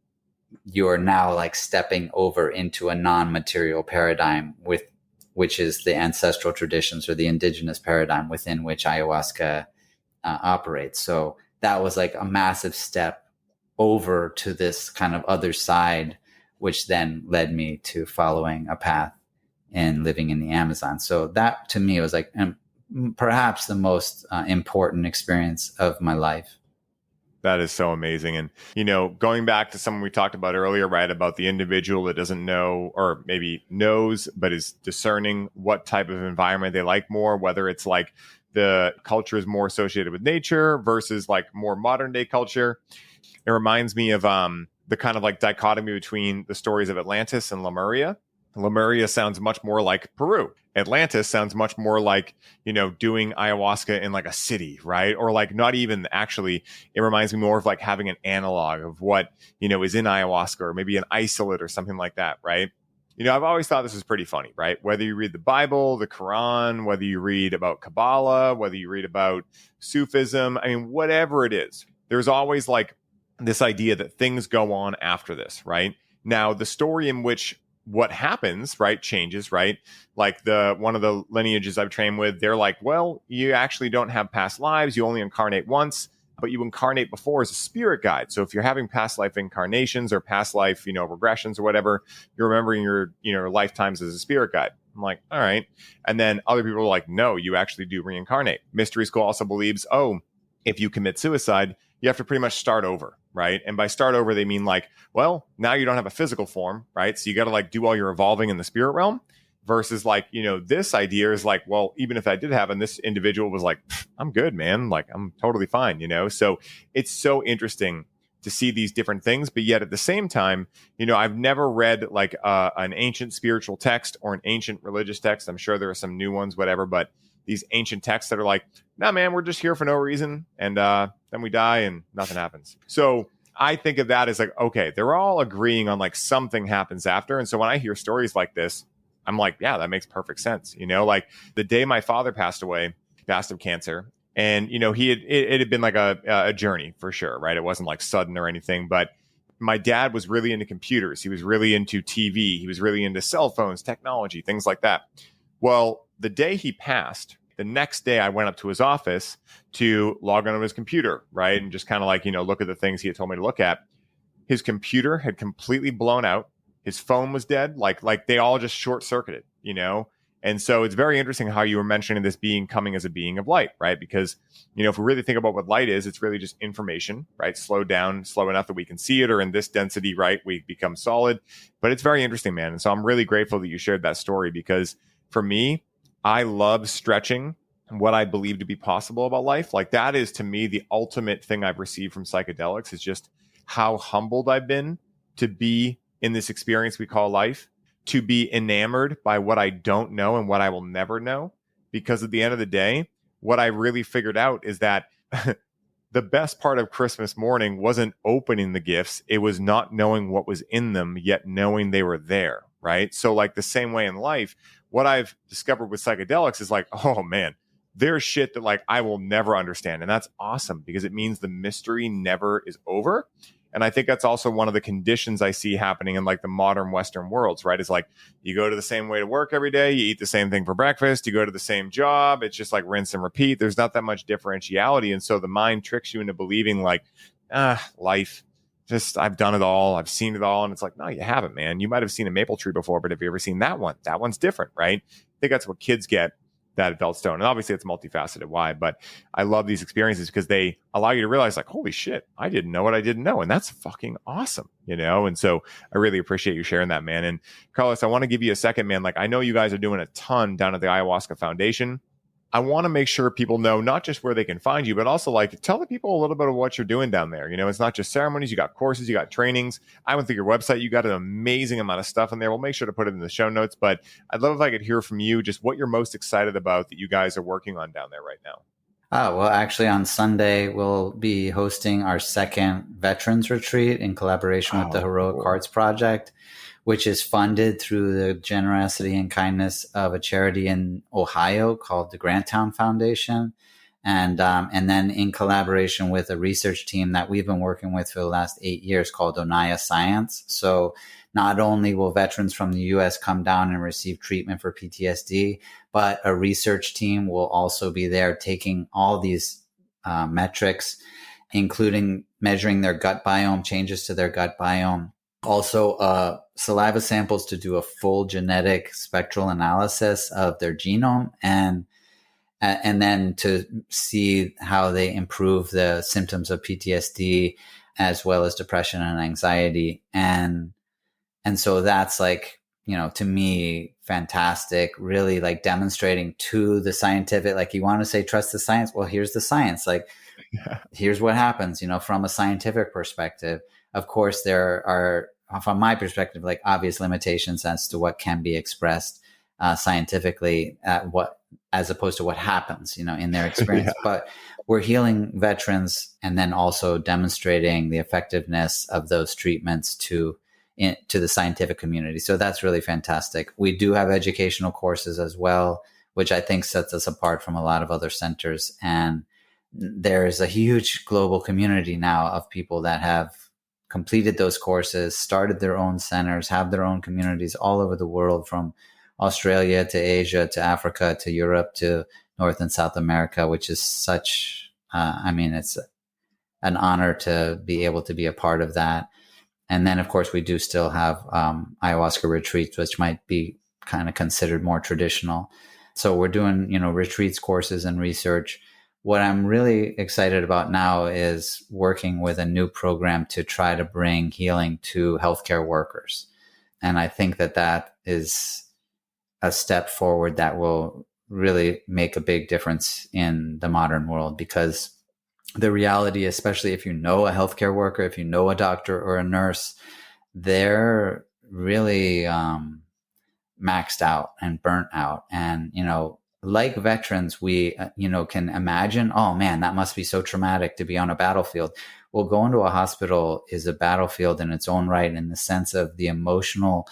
you're now like stepping over into a non-material paradigm which is the ancestral traditions or the indigenous paradigm within which ayahuasca operates. So that was like a massive step over to this kind of other side, which then led me to following a path and living in the Amazon. So that to me was like perhaps the most important experience of my life. That is so amazing. And, going back to something we talked about earlier, right, about the individual that doesn't know, or maybe knows, but is discerning what type of environment they like more, whether it's like the culture is more associated with nature versus like more modern day culture. It reminds me of the kind of like dichotomy between the stories of Atlantis and Lemuria. Lemuria sounds much more like Peru. Atlantis sounds much more like, doing ayahuasca in like a city, right? Or like not even actually, it reminds me more of like having an analog of what, is in ayahuasca, or maybe an isolate or something like that, right? I've always thought this was pretty funny, right? Whether you read the Bible, the Quran, whether you read about Kabbalah, whether you read about Sufism, I mean, whatever it is, there's always like this idea that things go on after this, right? Now, the story in which what happens, right, changes, right? Like one of the lineages I've trained with, they're like, well, you actually don't have past lives. You only incarnate once, but you incarnate before as a spirit guide. So if you're having past life incarnations or past life, regressions or whatever, you're remembering your lifetimes as a spirit guide. I'm like, all right. And then other people are like, no, you actually do reincarnate. Mystery School also believes, if you commit suicide, you have to pretty much start over, right? And by start over, they mean like, well, now you don't have a physical form, right? So you got to like do all your evolving in the spirit realm versus like, this idea is like, well, even if I did have, and this individual was like, I'm good, man. Like, I'm totally fine, So it's so interesting to see these different things. But yet at the same time, I've never read like an ancient spiritual text or an ancient religious text. I'm sure there are some new ones, whatever, but these ancient texts that are like, nah, man, we're just here for no reason. And then we die and nothing happens. So I think of that as like, okay, they're all agreeing on like something happens after. And so when I hear stories like this, I'm like, yeah, that makes perfect sense. Like the day my father passed away, passed of cancer. And, it had been like a journey for sure, right? It wasn't like sudden or anything, but my dad was really into computers. He was really into TV. He was really into cell phones, technology, things like that. Well, the day he passed, the next day I went up to his office to log on to his computer, right? And just kind of like, look at the things he had told me to look at. His computer had completely blown out. His phone was dead. Like they all just short circuited, And so it's very interesting how you were mentioning this being coming as a being of light, right? Because, if we really think about what light is, it's really just information, right? Slowed down, slow enough that we can see it, or in this density, right, we become solid. But it's very interesting, man. And so I'm really grateful that you shared that story because for me, I love stretching what I believe to be possible about life. Like that is to me the ultimate thing I've received from psychedelics is just how humbled I've been to be in this experience we call life, to be enamored by what I don't know and what I will never know. Because at the end of the day, what I really figured out is that the best part of Christmas morning wasn't opening the gifts. It was not knowing what was in them, yet knowing they were there, right? So like the same way in life, what I've discovered with psychedelics is like, oh man, there's shit that like I will never understand. And that's awesome because it means the mystery never is over. And I think that's also one of the conditions I see happening in like the modern Western worlds, right? Is like you go to the same way to work every day, you eat the same thing for breakfast, you go to the same job. It's just like rinse and repeat. There's not that much differentiality. And so the mind tricks you into believing like, life, just I've done it all. I've seen it all. And it's like, no, you haven't, man. You might have seen a maple tree before, but have you ever seen that one? That one's different, right? I think that's what kids get that adult stone. And obviously it's multifaceted why, but I love these experiences because they allow you to realize like, holy shit, I didn't know what I didn't know. And that's fucking awesome, And so I really appreciate you sharing that, man. And Carlos, I want to give you a second, man. Like I know you guys are doing a ton down at the Ayahuasca Foundation. I want to make sure people know not just where they can find you, but also like tell the people a little bit of what you're doing down there. It's not just ceremonies. You got courses, you got trainings. I went through your website. You got an amazing amount of stuff in there. We'll make sure to put it in the show notes, but I'd love if I could hear from you just what you're most excited about that you guys are working on down there right now. Well, actually on Sunday, we'll be hosting our second veterans retreat in collaboration with the Heroic Hearts Project, which is funded through the generosity and kindness of a charity in Ohio called the Granttown Foundation. And then in collaboration with a research team that we've been working with for the last 8 years called Onaya Science. So not only will veterans from the U.S. come down and receive treatment for PTSD, but a research team will also be there taking all these metrics, including measuring their gut biome, changes to their gut biome, also saliva samples to do a full genetic spectral analysis of their genome, and and then to see how they improve the symptoms of PTSD as well as depression and anxiety. And so that's like, to me, fantastic, really like demonstrating to the scientific, like you want to say, trust the science. Well, here's the science. Like, here's what happens, from a scientific perspective. Of course, there are, from my perspective, like obvious limitations as to what can be expressed scientifically as opposed to what happens, in their experience. Yeah. But we're healing veterans and then also demonstrating the effectiveness of those treatments to the scientific community. So that's really fantastic. We do have educational courses as well, which I think sets us apart from a lot of other centers. And there's a huge global community now of people that have completed those courses, started their own centers, have their own communities all over the world, from Australia to Asia to Africa to Europe to North and South America, which is such, it's an honor to be able to be a part of that. And then, of course, we do still have ayahuasca retreats, which might be kind of considered more traditional. So we're doing, retreats, courses, and research. What I'm really excited about now is working with a new program to try to bring healing to healthcare workers. And I think that is a step forward that will really make a big difference in the modern world, because the reality, especially if you know a healthcare worker, if you know a doctor or a nurse, they're really maxed out and burnt out. And, like veterans, we, can imagine, oh man, that must be so traumatic to be on a battlefield. Well, going to a hospital is a battlefield in its own right, in the sense of the emotional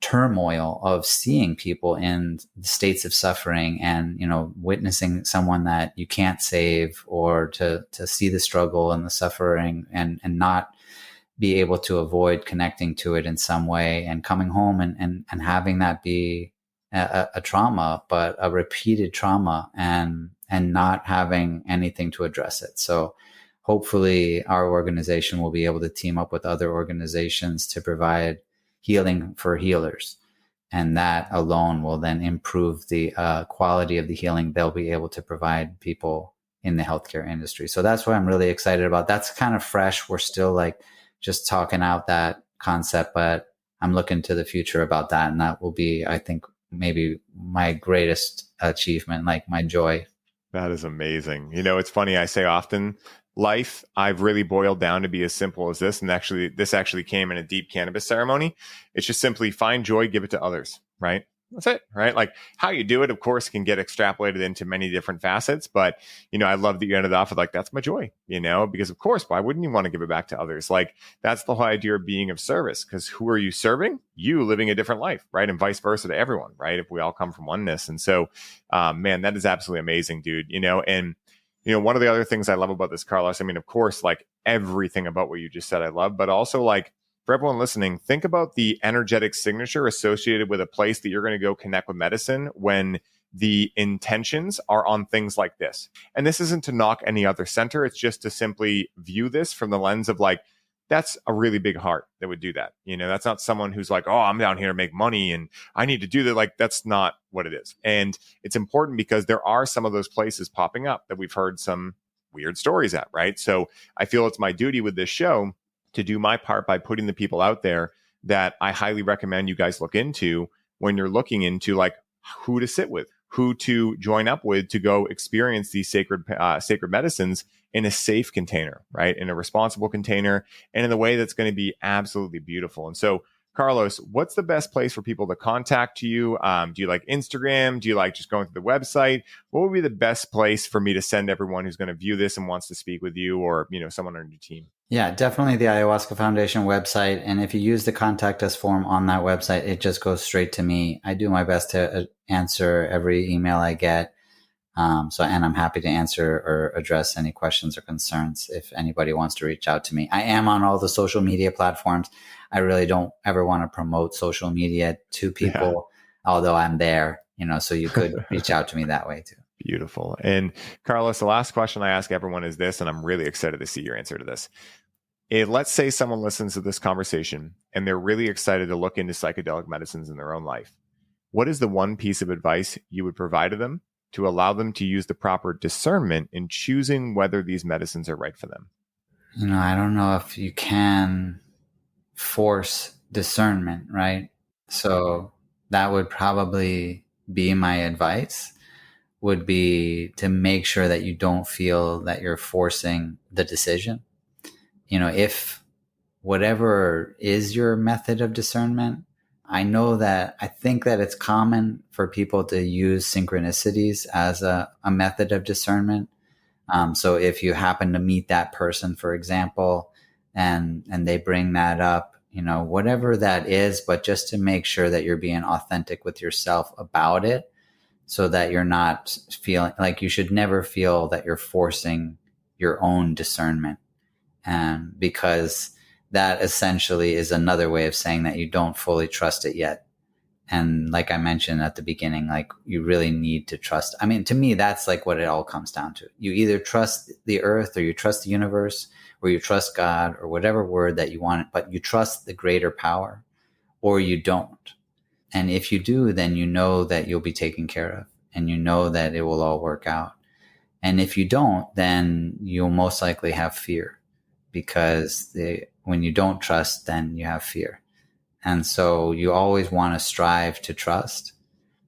turmoil of seeing people in states of suffering and, witnessing someone that you can't save, or to see the struggle and the suffering and not be able to avoid connecting to it in some way, and coming home and having that be a trauma, but a repeated trauma, and not having anything to address it. So hopefully our organization will be able to team up with other organizations to provide healing for healers. And that alone will then improve the quality of the healing they'll be able to provide people in the healthcare industry. So that's what I'm really excited about. That's kind of fresh. We're still like just talking out that concept, but I'm looking to the future about that. And that will be, I think, maybe my greatest achievement, like my joy. That is amazing. It's funny. I say often, life, I've really boiled down to be as simple as this. And actually, this actually came in a deep cannabis ceremony. It's just simply find joy, give it to others, right? That's it, right? Like how you do it, of course, can get extrapolated into many different facets. But, I love that you ended off with like, that's my joy, because of course, why wouldn't you want to give it back to others? Like that's the whole idea of being of service, because who are you serving? You living a different life, right? And vice versa to everyone, right? If we all come from oneness. And so, man, that is absolutely amazing, dude, and one of the other things I love about this, Carlos, of course, like everything about what you just said, I love, but also like for everyone listening, think about the energetic signature associated with a place that you're going to go connect with medicine when the intentions are on things like this. And this isn't to knock any other center. It's just to simply view this from the lens of like, that's a really big heart that would do that. That's not someone who's like, oh, I'm down here to make money and I need to do that. Like, that's not what it is. And it's important because there are some of those places popping up that we've heard some weird stories at, right? So I feel it's my duty with this show to do my part by putting the people out there that I highly recommend you guys look into when you're looking into like who to sit with, who to join up with to go experience these sacred medicines in a safe container, right? In a responsible container and in a way that's going to be absolutely beautiful. And so, Carlos, what's the best place for people to contact you? Do you like Instagram? Do you like just going to the website? What would be the best place for me to send everyone who's going to view this and wants to speak with you or, someone on your team? Yeah, definitely the Ayahuasca Foundation website. And if you use the contact us form on that website, it just goes straight to me. I do my best to answer every email I get. And I'm happy to answer or address any questions or concerns if anybody wants to reach out to me. I am on all the social media platforms. I really don't ever want to promote social media to people, although I'm there, so you could reach out to me that way too. Beautiful. And Carlos, the last question I ask everyone is this, and I'm really excited to see your answer to this. Let's say someone listens to this conversation and they're really excited to look into psychedelic medicines in their own life. What is the one piece of advice you would provide to them to allow them to use the proper discernment in choosing whether these medicines are right for them? I don't know if you can force discernment, right? So that would probably be my advice, would be to make sure that you don't feel that you're forcing the decision. If whatever is your method of discernment, I think that it's common for people to use synchronicities as a method of discernment. So if you happen to meet that person, for example, and they bring that up, whatever that is, but just to make sure that you're being authentic with yourself about it, so that you're not feeling like, you should never feel that you're forcing your own discernment. And because that essentially is another way of saying that you don't fully trust it yet. And like I mentioned at the beginning, like, you really need to trust. I mean, to me, that's like what it all comes down to. You either trust the earth, or you trust the universe, or you trust God, or whatever word that you want, but you trust the greater power, or you don't. And if you do, then you know that you'll be taken care of, and you know that it will all work out. And if you don't, then you'll most likely have fear, because when you don't trust, then you have fear. And so you always want to strive to trust,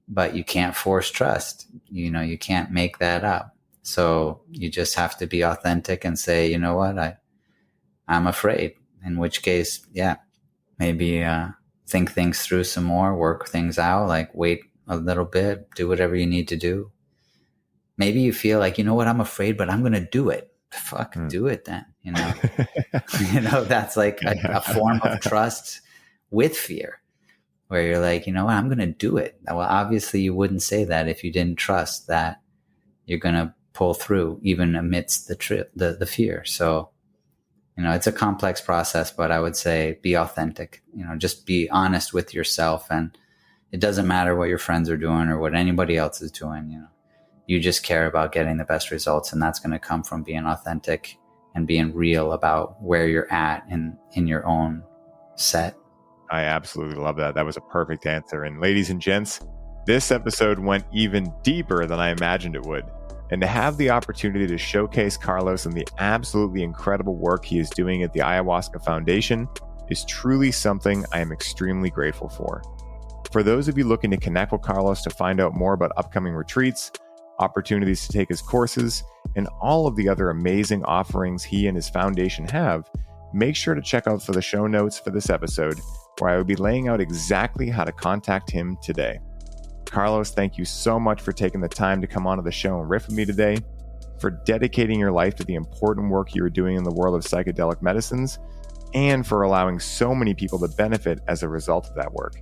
but you can't force trust. You can't make that up. So you just have to be authentic and say, you know what, I'm afraid. In which case, yeah, maybe think things through some more, work things out, like wait a little bit, do whatever you need to do. Maybe you feel like, you know what, I'm afraid, but I'm going to do it. Fuck, do it then. That's like a form of trust with fear, where you're like, you know what, I'm going to do it. Well, obviously you wouldn't say that if you didn't trust that you're going to pull through, even amidst the fear. So, it's a complex process, but I would say be authentic, just be honest with yourself. And it doesn't matter what your friends are doing or what anybody else is doing. You just care about getting the best results. And that's going to come from being authentic and being real about where you're at in your own set. I absolutely love that. That was a perfect answer. And ladies and gents, this episode went even deeper than I imagined it would. And to have the opportunity to showcase Carlos and the absolutely incredible work he is doing at the Ayahuasca Foundation is truly something I am extremely grateful for. For those of you looking to connect with Carlos to find out more about upcoming retreats, opportunities to take his courses, and all of the other amazing offerings he and his foundation have, make sure to check out for the show notes for this episode, where I will be laying out exactly how to contact him today. Carlos, thank you so much for taking the time to come onto the show and riff with me today, for dedicating your life to the important work you are doing in the world of psychedelic medicines, and for allowing so many people to benefit as a result of that work.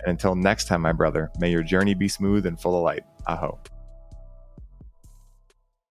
And until next time, my brother, may your journey be smooth and full of light. Aho.